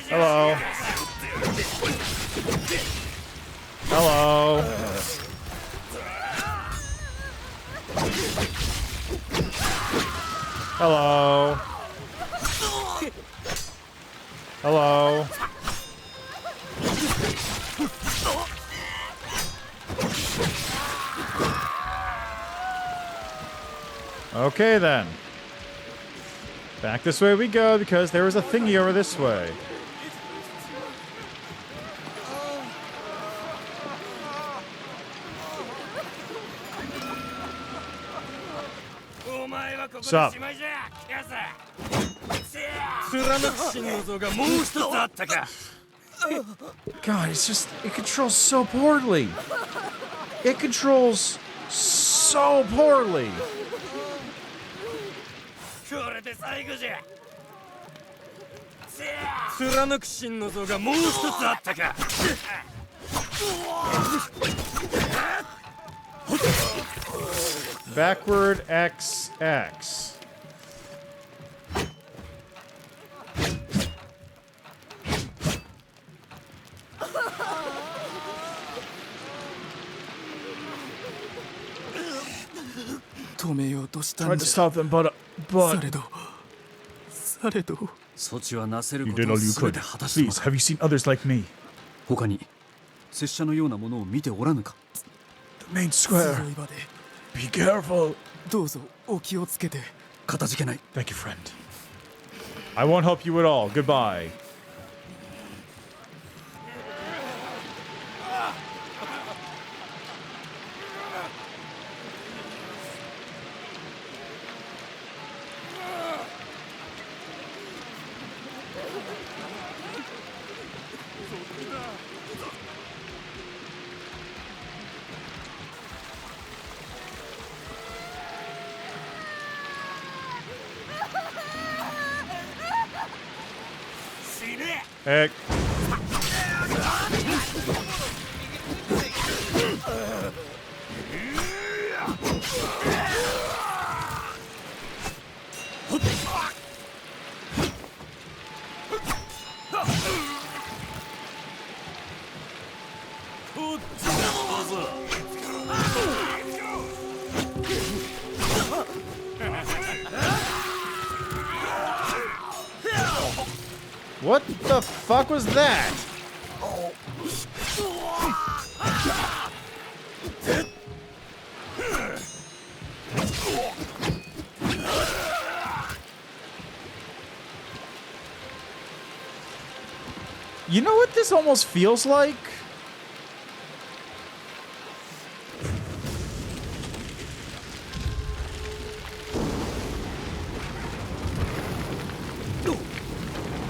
Hello. Hello. Hello. Hello. Okay then. Back this way we go because there was a thingy over this way. What's up? God, it's just, it controls so poorly. It controls so poorly. Backward XX. Tried to stop them, but you did all you could. Please, have you seen others like me? The main square. Be careful. Thank you, friend. I won't help you at all. Goodbye. Heck. What the fuck was that? You know what this almost feels like?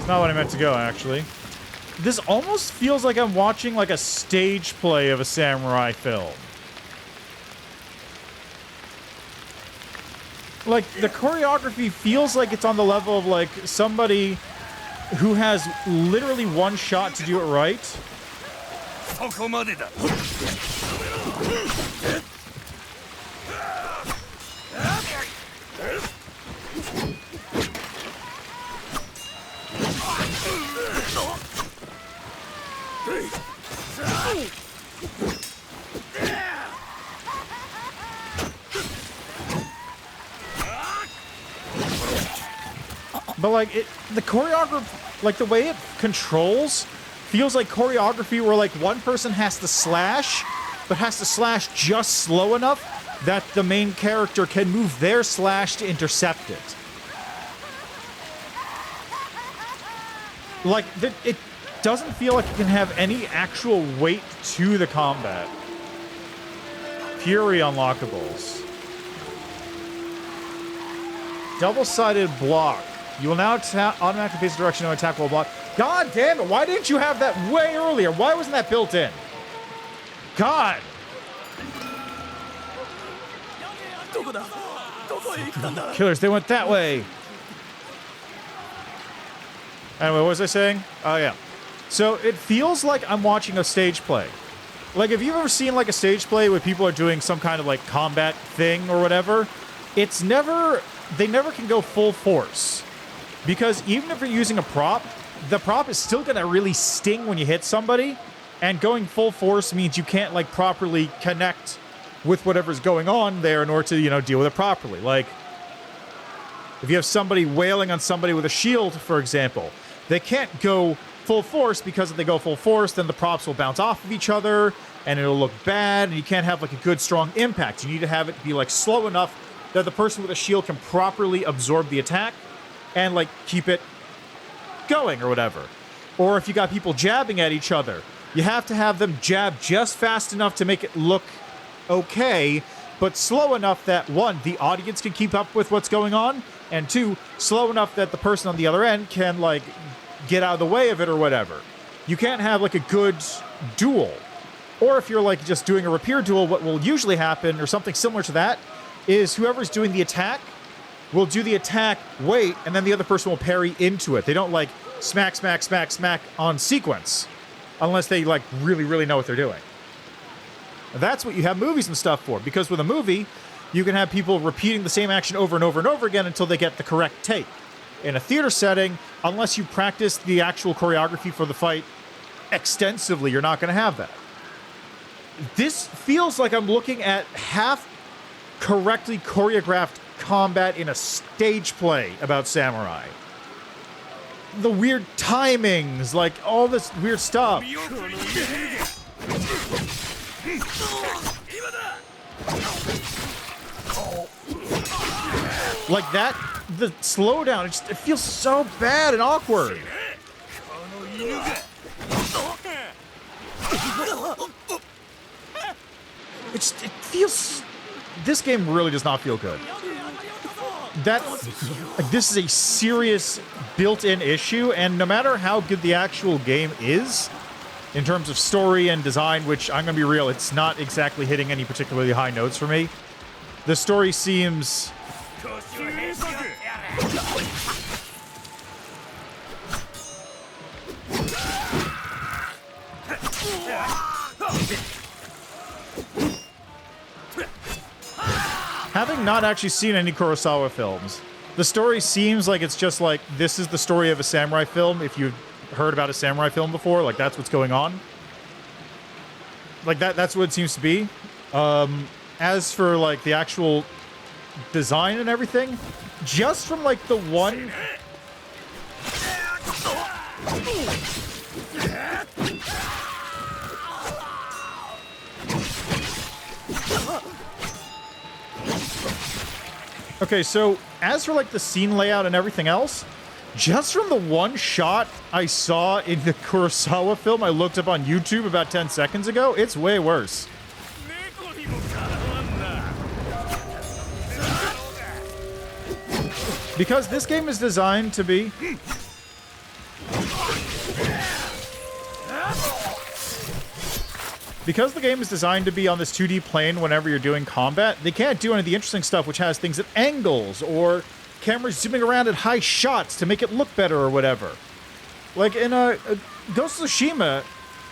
Not what I meant to go, actually. This almost feels like I'm watching like a stage play of a samurai film. Like, the choreography feels like it's on the level of like somebody who has literally one shot to do it right. But like the choreography, like the way it controls, feels like choreography where like one person has to slash but has to slash just slow enough that the main character can move their slash to intercept it. Like, it doesn't feel like it can have any actual weight to the combat. Fury unlockables. Double-sided block. You will now automatically face the direction of attack while block. God damn it, why didn't you have that way earlier? Why wasn't that built in? God! Killers, they went that way. Anyway, what was I saying? Oh, yeah. So it feels like I'm watching a stage play. Like, if you've ever seen, like, a stage play where people are doing some kind of, like, combat thing or whatever, it's never... They never can go full force. Because even if you're using a prop, the prop is still gonna really sting when you hit somebody, and going full force means you can't, like, properly connect with whatever's going on there in order to, you know, deal with it properly. Like, if you have somebody wailing on somebody with a shield, for example, they can't go full force, because if they go full force, then the props will bounce off of each other, and it'll look bad, and you can't have, like, a good, strong impact. You need to have it be, like, slow enough that the person with a shield can properly absorb the attack and, like, keep it going or whatever. Or if you got people jabbing at each other, you have to have them jab just fast enough to make it look okay, but slow enough that, one, the audience can keep up with what's going on, and two, slow enough that the person on the other end can, like, get out of the way of it or whatever. You can't have, like, a good duel. Or if you're, like, just doing a rapier duel, what will usually happen, or something similar to that, is whoever's doing the attack will do the attack, wait, and then the other person will parry into it. They don't, like, smack, smack, smack, smack on sequence, unless they, like, really, really know what they're doing. That's what you have movies and stuff for, because with a movie, you can have people repeating the same action over and over and over again until they get the correct take. In a theater setting, unless you practice the actual choreography for the fight extensively, you're not going to have that. This feels like I'm looking at half correctly choreographed combat in a stage play about samurai. The weird timings, like all this weird stuff. Like that, the slowdown, it feels so bad and awkward. It feels... This game really does not feel good. Like, this is a serious built-in issue, and no matter how good the actual game is, in terms of story and design, which I'm gonna be real, it's not exactly hitting any particularly high notes for me. The story seems... Having not actually seen any Kurosawa films, the story seems like it's just like, this is the story of a samurai film. If you've heard about a samurai film before, like, that's what's going on. Like, that's what it seems to be. As for, like, the actual design and everything, just from, like, the one... Okay, so as for, like, the scene layout and everything else, just from the one shot I saw in the Kurosawa film I looked up on YouTube about 10 seconds ago, it's way worse. Because this game is designed to be... Because the game is designed to be on this 2D plane whenever you're doing combat, they can't do any of the interesting stuff which has things at angles or cameras zooming around at high shots to make it look better or whatever. Like in Ghost of Tsushima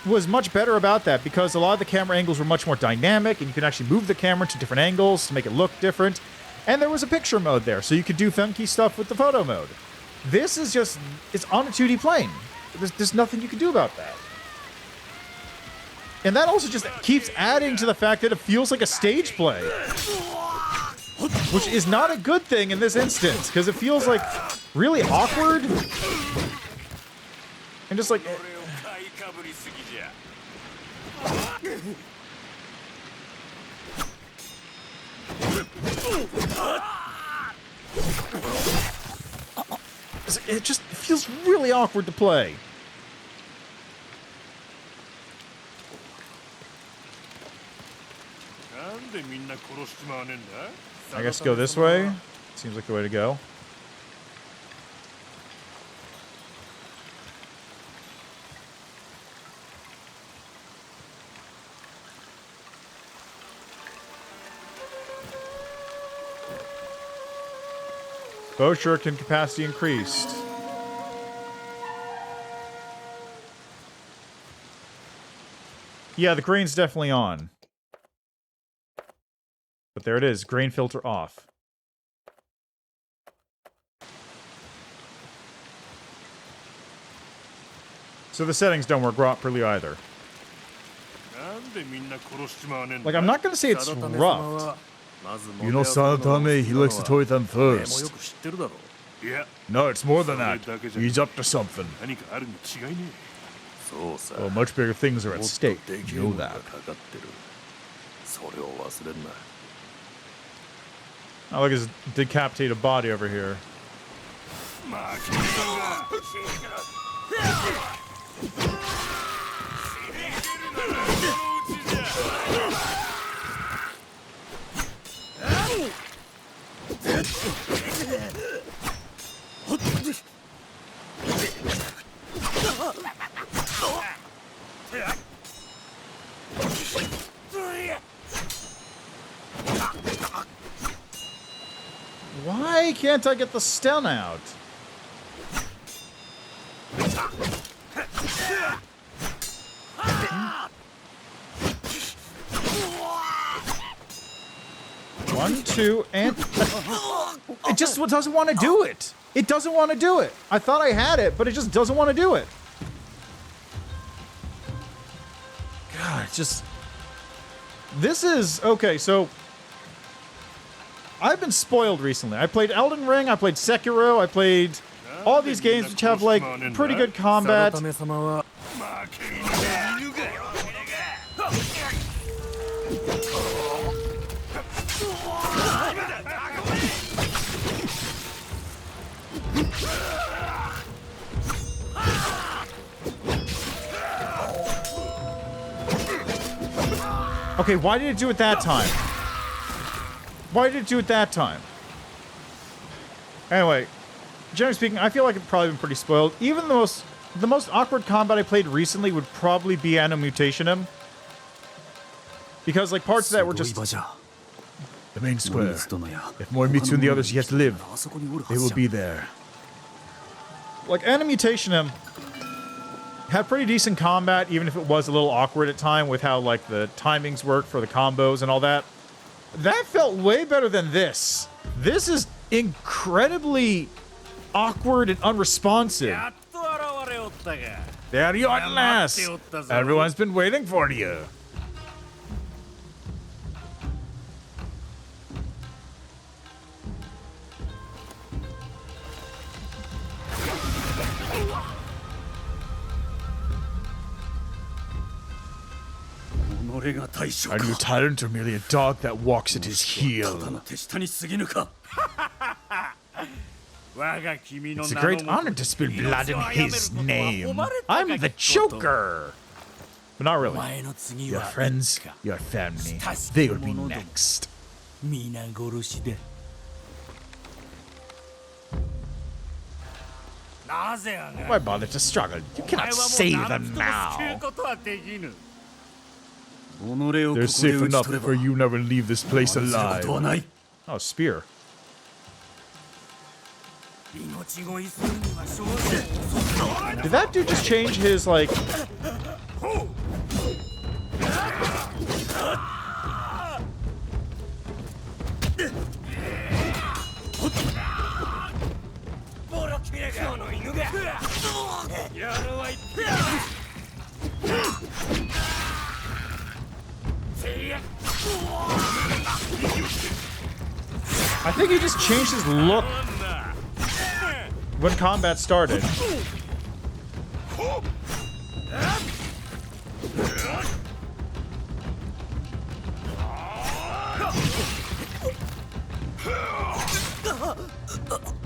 was much better about that because a lot of the camera angles were much more dynamic and you could actually move the camera to different angles to make it look different. And there was a picture mode there, so you could do funky stuff with the photo mode. This is just, it's on a 2D plane. There's nothing you can do about that. And that also just keeps adding to the fact that it feels like a stage play. Which is not a good thing in this instance, because it feels like really awkward. And just like... It just feels really awkward to play. I guess go this way. Seems like the way to go. Bow shuriken capacity increased. Yeah, the grain's definitely on. But there it is, grain filter off. So the settings don't work properly either. Like, I'm not gonna say it's rough. You know Sanatame, he likes to toy them first. No, it's more than that. He's up to something. Well, much bigger things are at stake. You know that. Oh, look, his decapitated body over here. Why can't I get the stun out? One, two, and... It just doesn't want to do it. It doesn't want to do it. I thought I had it, but it just doesn't want to do it. God, just... This is... Okay, so... I've been spoiled recently. I played Elden Ring, I played Sekiro, I played all these games which have, like, pretty good combat. Okay, why did it do it that time? Why did it do it that time? Anyway, generally speaking, I feel like I've probably been pretty spoiled. Even the most awkward combat I played recently would probably be Anno Mutationem. Because, like, parts of that were just... The main square. If Moimitsu and the others yet live, they will be there. Like, Anno Mutationem had pretty decent combat, even if it was a little awkward at time with how, like, the timings worked for the combos and all that. That felt way better than this. This is incredibly awkward and unresponsive. There you are at last! Everyone's been waiting for you. Are you a tyrant or merely a dog that walks at his heel? It's a great honor to spill blood in his name. I'm the Joker! But not really. Your friends, your family, they will be next. Why bother to struggle? You cannot save them now. They're safe enough for you never leave this place alive. Oh, spear. Did that dude just change his, like... I think he just changed his look when combat started.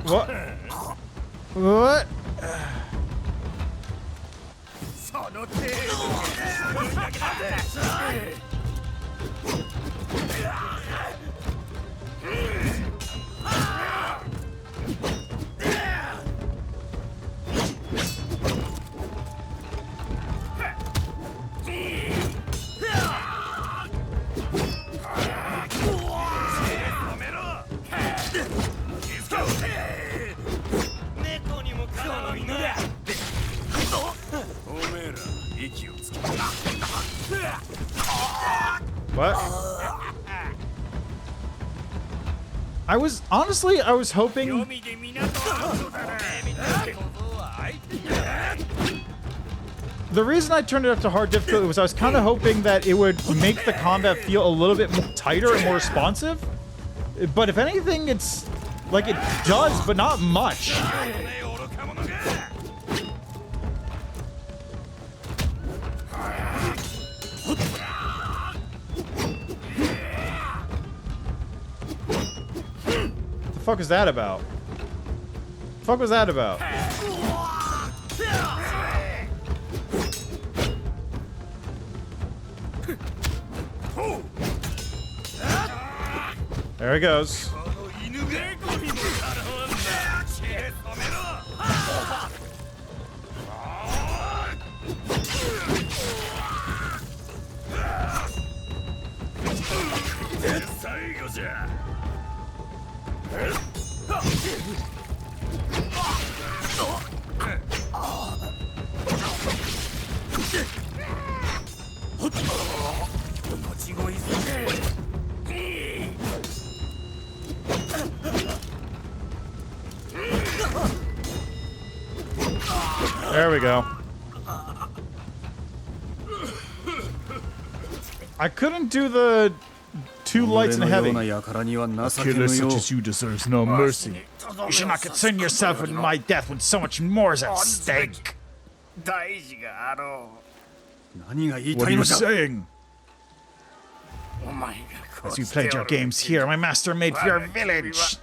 What? What? What? I was hoping. The reason I turned it up to hard difficulty was I was kind of hoping that it would make the combat feel a little bit tighter and more responsive. But if anything, it's like it does, but not much. What the fuck is that about? The fuck was that about? There he goes. There we go. I couldn't do the two lights and heavy. A killer such as you deserves no mercy. You should not concern yourself with my death when so much more is at stake. What are you saying? As you played your games here, my master made for your village.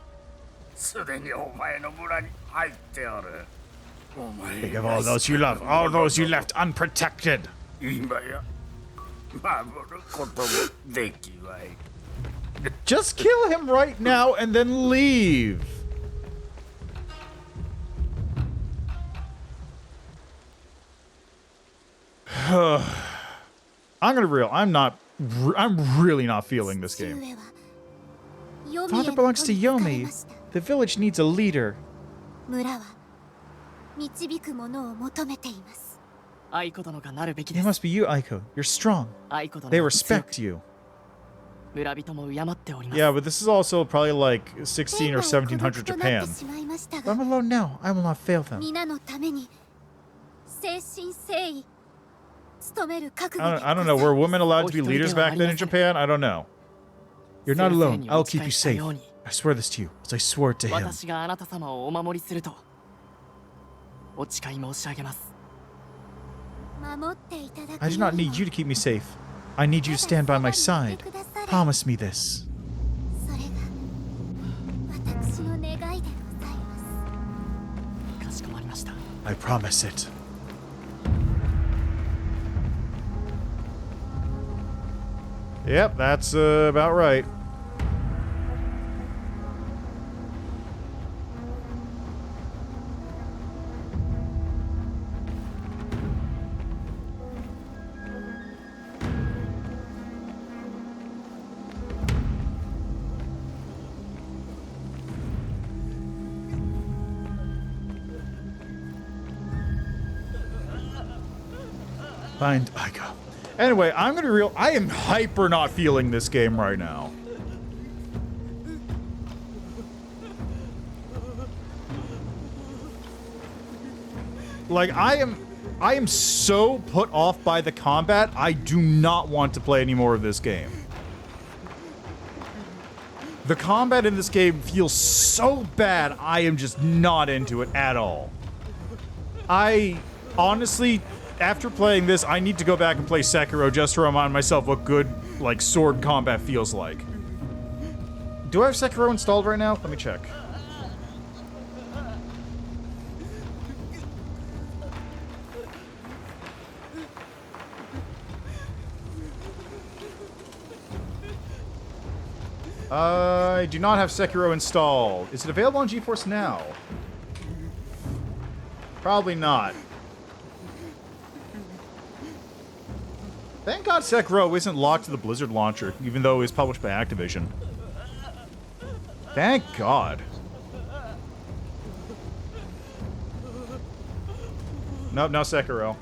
Think of all those you love, all those you left unprotected. Just kill him right now and then leave. I'm gonna be real. I'm really not feeling this game. Father belongs to Yomi. The village needs a leader. It must be you, Aiko. You're strong. They respect you. Yeah, but this is also probably like 16 or 1700 Japan. But I'm alone now. I will not fail them. I don't know. Were women allowed to be leaders back then in Japan? I don't know. You're not alone. I'll keep you safe. I swear this to you, as I swore it to him. I do not need you to keep me safe. I need you to stand by my side. Promise me this. I promise it. Yep, that's about right. Find Aiko. Anyway, I'm gonna be real. I am hyper not feeling this game right now. Like, I am so put off by the combat, I do not want to play any more of this game. The combat in this game feels so bad, I am just not into it at all. I honestly, after playing this, I need to go back and play Sekiro just to remind myself what good, like, sword combat feels like. Do I have Sekiro installed right now? Let me check. I do not have Sekiro installed. Is it available on GeForce Now? Probably not. Thank God Sekiro isn't locked to the Blizzard launcher, even though it was published by Activision. Thank God. Nope, no Sekiro.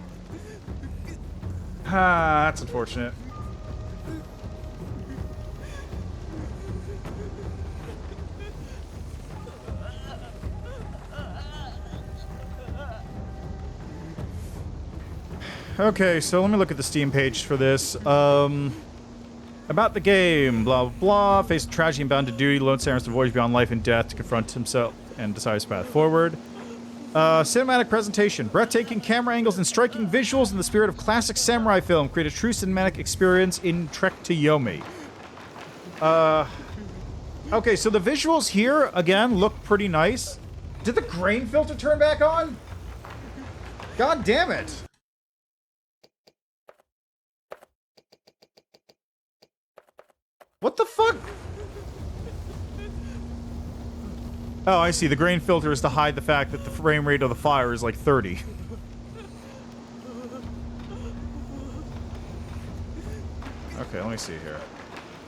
Ah, that's unfortunate. Okay, so let me look at the Steam page for this. About the game, blah, blah, blah. Face tragedy and bound to duty. Lone Samurai voyage beyond life and death to confront himself and decide his path forward. Cinematic presentation. Breathtaking camera angles and striking visuals in the spirit of classic samurai film create a true cinematic experience in Trek to Yomi. Okay, so the visuals here, again, look pretty nice. Did the grain filter turn back on? God damn it. What the fuck? Oh, I see. The grain filter is to hide the fact that the frame rate of the fire is like 30. Okay, let me see here.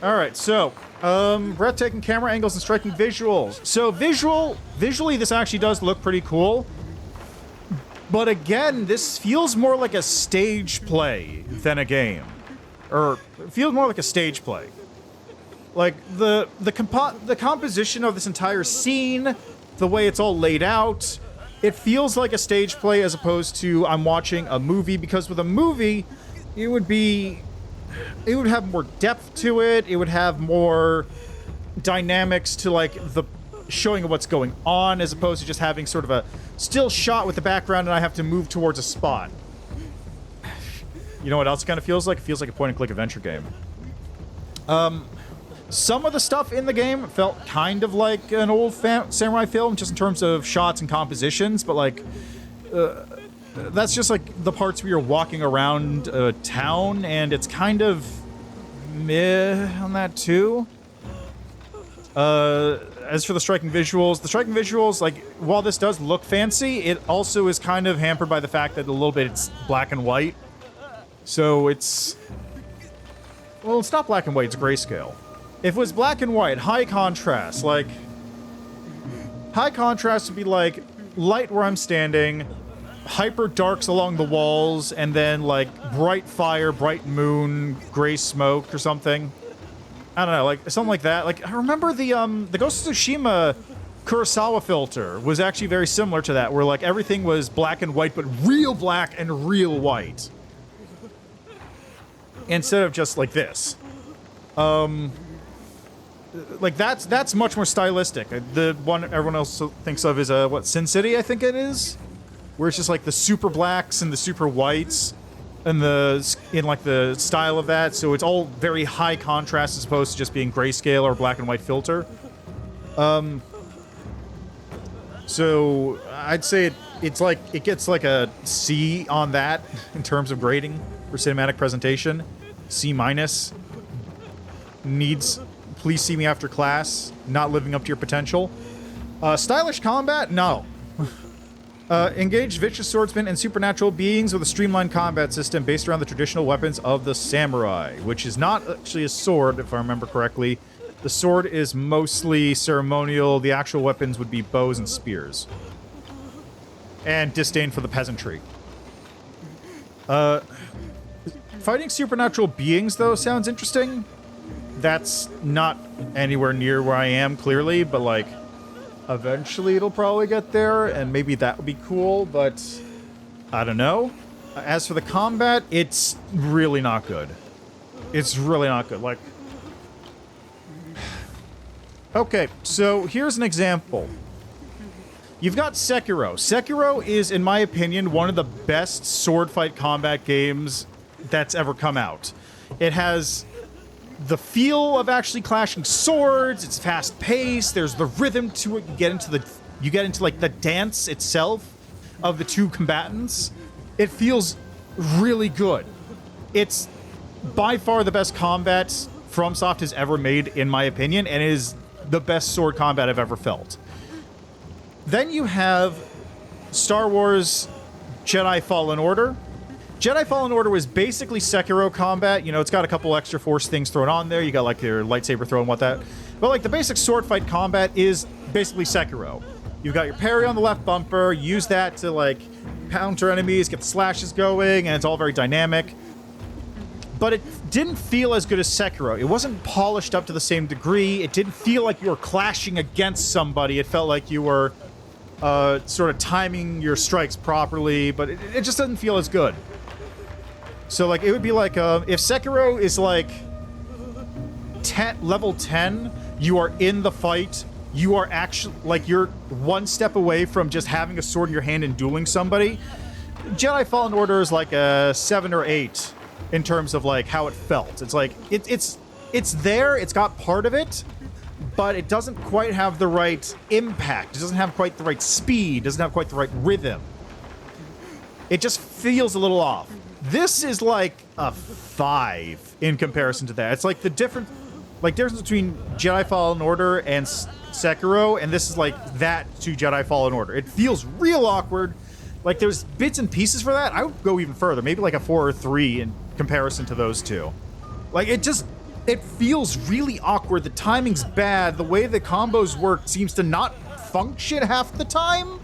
Alright, so, breathtaking camera angles and striking visuals. So, visually, this actually does look pretty cool. But again, this feels more like a stage play than a game. Or, it feels more like a stage play. Like, the composition of this entire scene, the way it's all laid out, it feels like a stage play as opposed to I'm watching a movie, because with a movie, it would have more depth to it, it would have more dynamics to, like, the showing of what's going on, as opposed to just having sort of a still shot with the background and I have to move towards a spot. You know what else it kind of feels like? It feels like a point-and-click adventure game. Some of the stuff in the game felt kind of like an old samurai film, just in terms of shots and compositions, but, like, that's just, like, the parts where you're walking around a town, and it's kind of meh on that, too. As for the striking visuals, like, while this does look fancy, it also is kind of hampered by the fact that a little bit it's black and white. So it's... Well, it's not black and white, it's grayscale. If it was black and white, high contrast, like... High contrast would be like, light where I'm standing, hyper darks along the walls, and then, like, bright fire, bright moon, gray smoke or something. I don't know, like, something like that. Like, I remember the Ghost of Tsushima Kurosawa filter was actually very similar to that, where, like, everything was black and white, but real black and real white. Instead of just like this. Like, that's much more stylistic. The one everyone else thinks of is, what, Sin City, I think it is? Where it's just, like, the super blacks and the super whites, and like, the style of that, so it's all very high contrast as opposed to just being grayscale or black and white filter. So, I'd say it's like, it gets, like, a C on that in terms of grading for cinematic presentation. C-. Needs... Please see me after class. Not living up to your potential. Stylish combat? No. Engage vicious swordsmen and supernatural beings with a streamlined combat system based around the traditional weapons of the samurai, which is not actually a sword, if I remember correctly. The sword is mostly ceremonial. The actual weapons would be bows and spears. And disdain for the peasantry. Fighting supernatural beings, though, sounds interesting. That's not anywhere near where I am, clearly, but, like, eventually it'll probably get there, and maybe that would be cool, but I don't know. As for the combat, it's really not good. It's really not good. Like, okay, so here's an example. You've got Sekiro. Sekiro is, in my opinion, one of the best sword fight combat games that's ever come out. It has the feel of actually clashing swords. It's fast-paced. There's the rhythm to it. You get into like the dance itself of the two combatants. It feels really good. It's by far the best combat FromSoft has ever made, in my opinion, and it is the best sword combat I've ever felt. Then you have Star Wars Jedi Fallen Order. Jedi Fallen Order was basically Sekiro combat. You know, it's got a couple extra force things thrown on there. You got like your lightsaber throw and what that. But like the basic sword fight combat is basically Sekiro. You've got your parry on the left bumper, use that to like counter enemies, get the slashes going, and it's all very dynamic. But it didn't feel as good as Sekiro. It wasn't polished up to the same degree. It didn't feel like you were clashing against somebody. It felt like you were sort of timing your strikes properly, but it just doesn't feel as good. So like it would be like if Sekiro is like level 10, you are in the fight. You are actually like you're one step away from just having a sword in your hand and dueling somebody. Jedi Fallen Order is like a 7 or 8 in terms of like how it felt. It's like it's there. It's got part of it, but it doesn't quite have the right impact. It doesn't have quite the right speed. It doesn't have quite the right rhythm. It just feels a little off. This is like a 5 in comparison to that. It's like the difference between Jedi Fallen Order and Sekiro, and this is like that to Jedi Fallen Order. It feels real awkward. Like there's bits and pieces for that. I would go even further, maybe like a 4 or 3 in comparison to those two. Like it feels really awkward. The timing's bad. The way the combos work seems to not function half the time.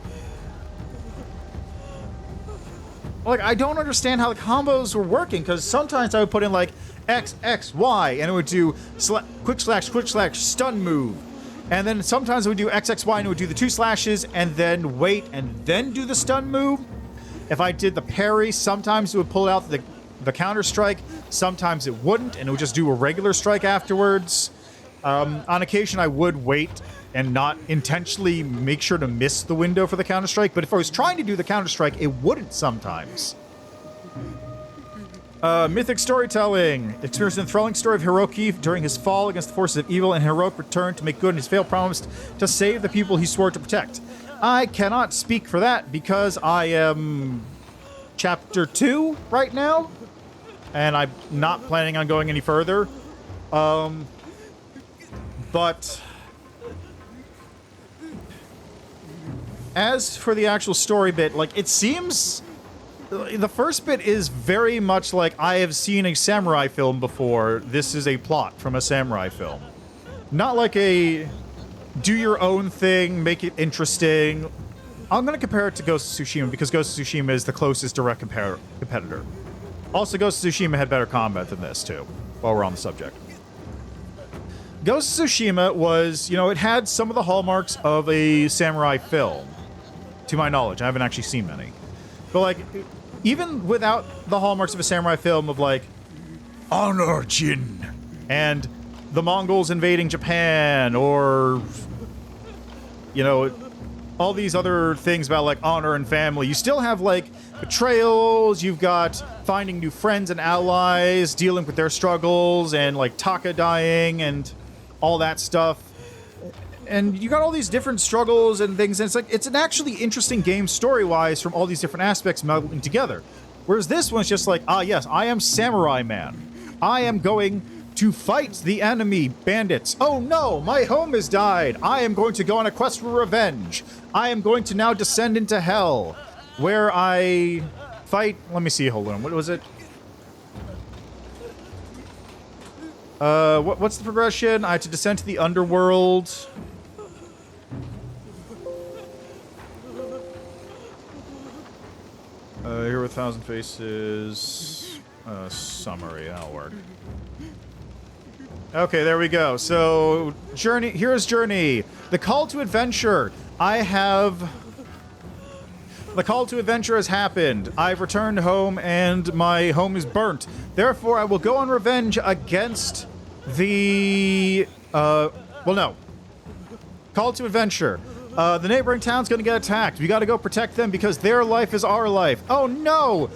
Like, I don't understand how the combos were working, because sometimes I would put in, like, X, X, Y, and it would do quick slash, stun move. And then sometimes it would do X, X, Y, and it would do the 2 slashes, and then wait, and then do the stun move. If I did the parry, sometimes it would pull out the counter strike, sometimes it wouldn't, and it would just do a regular strike afterwards. On occasion, I would wait and not intentionally make sure to miss the window for the counter-strike, but if I was trying to do the counter-strike, it wouldn't sometimes. Mythic storytelling. Experience an enthralling story of Hiroki during his fall against the forces of evil and heroic return to make good in his failed promise to save the people he swore to protect. I cannot speak for that because I am chapter 2 right now, and I'm not planning on going any further. But as for the actual story bit, like, it seems the first bit is very much like I have seen a samurai film before. This is a plot from a samurai film. Not like a do your own thing, make it interesting. I'm going to compare it to Ghost of Tsushima because Ghost of Tsushima is the closest direct competitor. Also, Ghost of Tsushima had better combat than this, too, while we're on the subject. Ghost of Tsushima was, you know, it had some of the hallmarks of a samurai film. To my knowledge, I haven't actually seen many. But, like, even without the hallmarks of a samurai film of, like, honor Jin and the Mongols invading Japan or, you know, all these other things about, like, honor and family, you still have, like, betrayals, you've got finding new friends and allies, dealing with their struggles, and, like, Taka dying and all that stuff. And you got all these different struggles and things, and it's like, it's an actually interesting game story-wise from all these different aspects melding together. Whereas this one's just like, ah, yes, I am Samurai Man. I am going to fight the enemy bandits. Oh no, my home has died. I am going to go on a quest for revenge. I am going to now descend into hell, where I fight... Let me see, hold on, what was it? What's the progression? I have to descend to the underworld. Here with 1,000 Faces. Summary, that'll work. Okay, there we go. So, Journey, here's Journey. The call to adventure. The call to adventure has happened. I've returned home and my home is burnt. Therefore, I will go on revenge against the... well, no. Call to adventure. The neighboring town's gonna get attacked. We gotta go protect them because their life is our life. Oh no!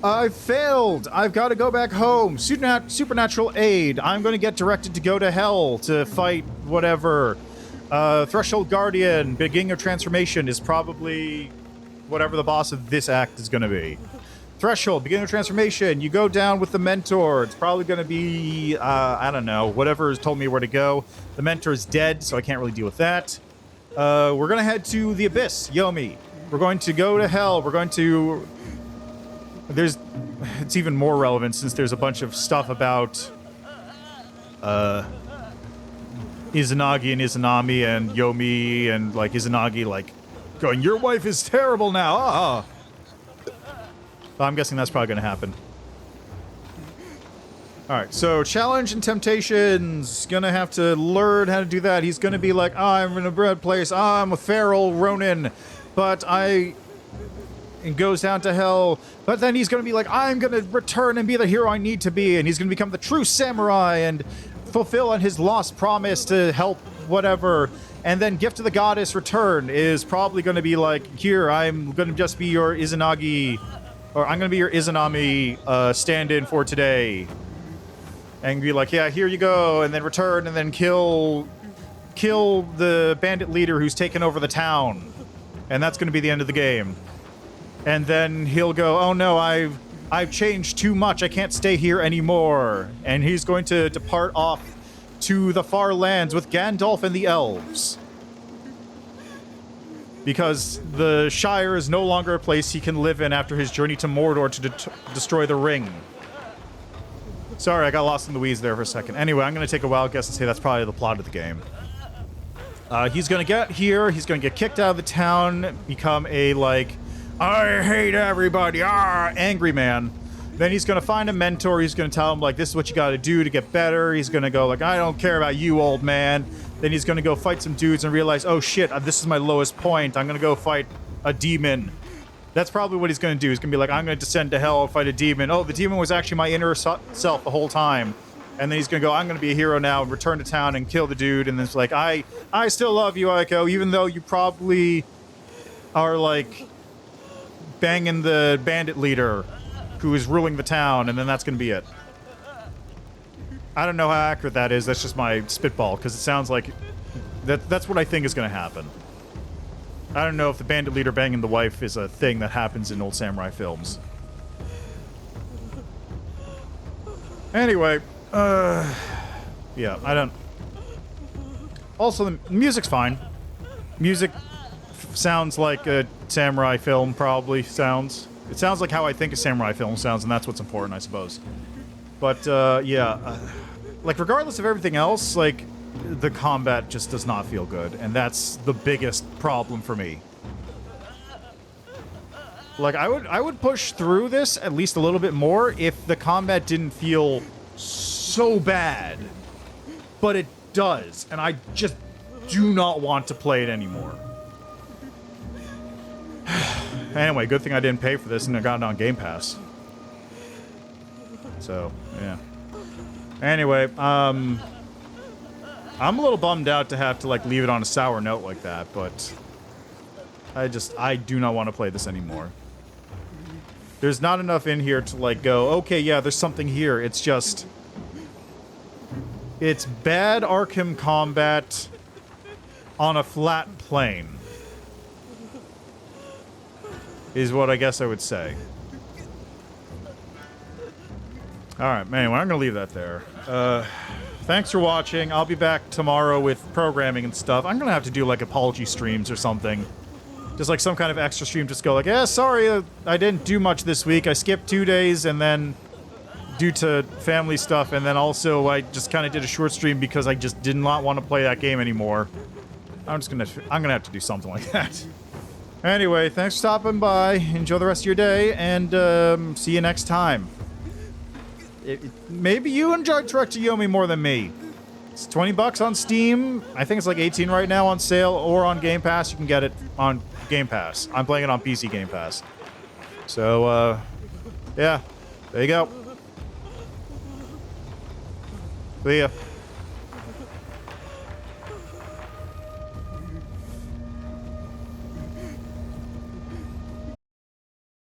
I failed. I've got to go back home. Supernatural aid. I'm going to get directed to go to hell to fight whatever. Threshold Guardian. Beginning of transformation is probably whatever the boss of this act is going to be. Threshold, beginning of transformation. You go down with the mentor. It's probably going to be, I don't know, whatever has told me where to go. The mentor is dead, so I can't really deal with that. We're going to head to the Abyss, Yomi. We're going to go to hell. We're going to... It's even more relevant since there's a bunch of stuff about Izanagi and Izanami and Yomi and, like, Izanagi, like, going, your wife is terrible now. Ah. I'm guessing that's probably going to happen. Alright, so challenge and temptations. Gonna have to learn how to do that. He's gonna be like, I'm in a bad place. I'm a feral Ronin. But and goes down to hell. But then he's gonna be like, I'm gonna return and be the hero I need to be. And he's gonna become the true samurai and fulfill on his lost promise to help whatever. And then Gift of the Goddess Return is probably gonna be like, here, I'm gonna just be your Izanagi... Or I'm gonna be your Izanami stand-in for today. And be like, yeah, here you go, and then return, and then kill the bandit leader who's taken over the town. And that's gonna be the end of the game. And then he'll go, oh no, I've changed too much, I can't stay here anymore. And he's going to depart off to the far lands with Gandalf and the elves. Because the Shire is no longer a place he can live in after his journey to Mordor to destroy the ring. Sorry, I got lost in the weeds there for a second. Anyway, I'm going to take a wild guess and say that's probably the plot of the game. He's going to get here, he's going to get kicked out of the town, become a, like, I hate everybody, angry man. Then he's going to find a mentor, he's going to tell him, like, this is what you got to do to get better. He's going to go, like, I don't care about you, old man. Then he's going to go fight some dudes and realize, oh shit, this is my lowest point. I'm going to go fight a demon. That's probably what he's going to do. He's going to be like, I'm going to descend to hell and fight a demon. Oh, the demon was actually my inner self the whole time. And then he's going to go, I'm going to be a hero now and return to town and kill the dude. And then it's like, I still love you, Aiko, even though you probably are, like, banging the bandit leader who is ruling the town. And then that's going to be it. I don't know how accurate that is. That's just my spitball, because it sounds like that's what I think is going to happen. I don't know if the bandit leader banging the wife is a thing that happens in old samurai films. Anyway, yeah, I don't... Also, the music's fine. Music sounds like a samurai film probably sounds. It sounds like how I think a samurai film sounds, and that's what's important, I suppose. But, yeah, like, regardless of everything else, like, the combat just does not feel good, and that's the biggest problem for me. Like, I would push through this at least a little bit more if the combat didn't feel so bad. But it does, and I just do not want to play it anymore. Anyway, good thing I didn't pay for this and I got it on Game Pass. So, yeah. Anyway, I'm a little bummed out to have to, like, leave it on a sour note like that, but I do not want to play this anymore. There's not enough in here to, like, go, okay, yeah, there's something here. It's just... It's bad Arkham combat on a flat plane. Is what I guess I would say. Alright, anyway, I'm gonna leave that there. Thanks for watching. I'll be back tomorrow with programming and stuff. I'm gonna have to do, like, apology streams or something. Just, like, some kind of extra stream. Just go, like, yeah, sorry, I didn't do much this week. I skipped 2 days, and then... due to family stuff, and then also I just kind of did a short stream because I just did not want to play that game anymore. I'm gonna have to do something like that. Anyway, thanks for stopping by. Enjoy the rest of your day, and see you next time. Maybe you enjoyed Trek to Yomi more than me. It's 20 bucks on Steam. I think it's like 18 right now on sale, or on Game Pass. You can get it on Game Pass. I'm playing it on PC Game Pass. So, yeah, there you go. See ya.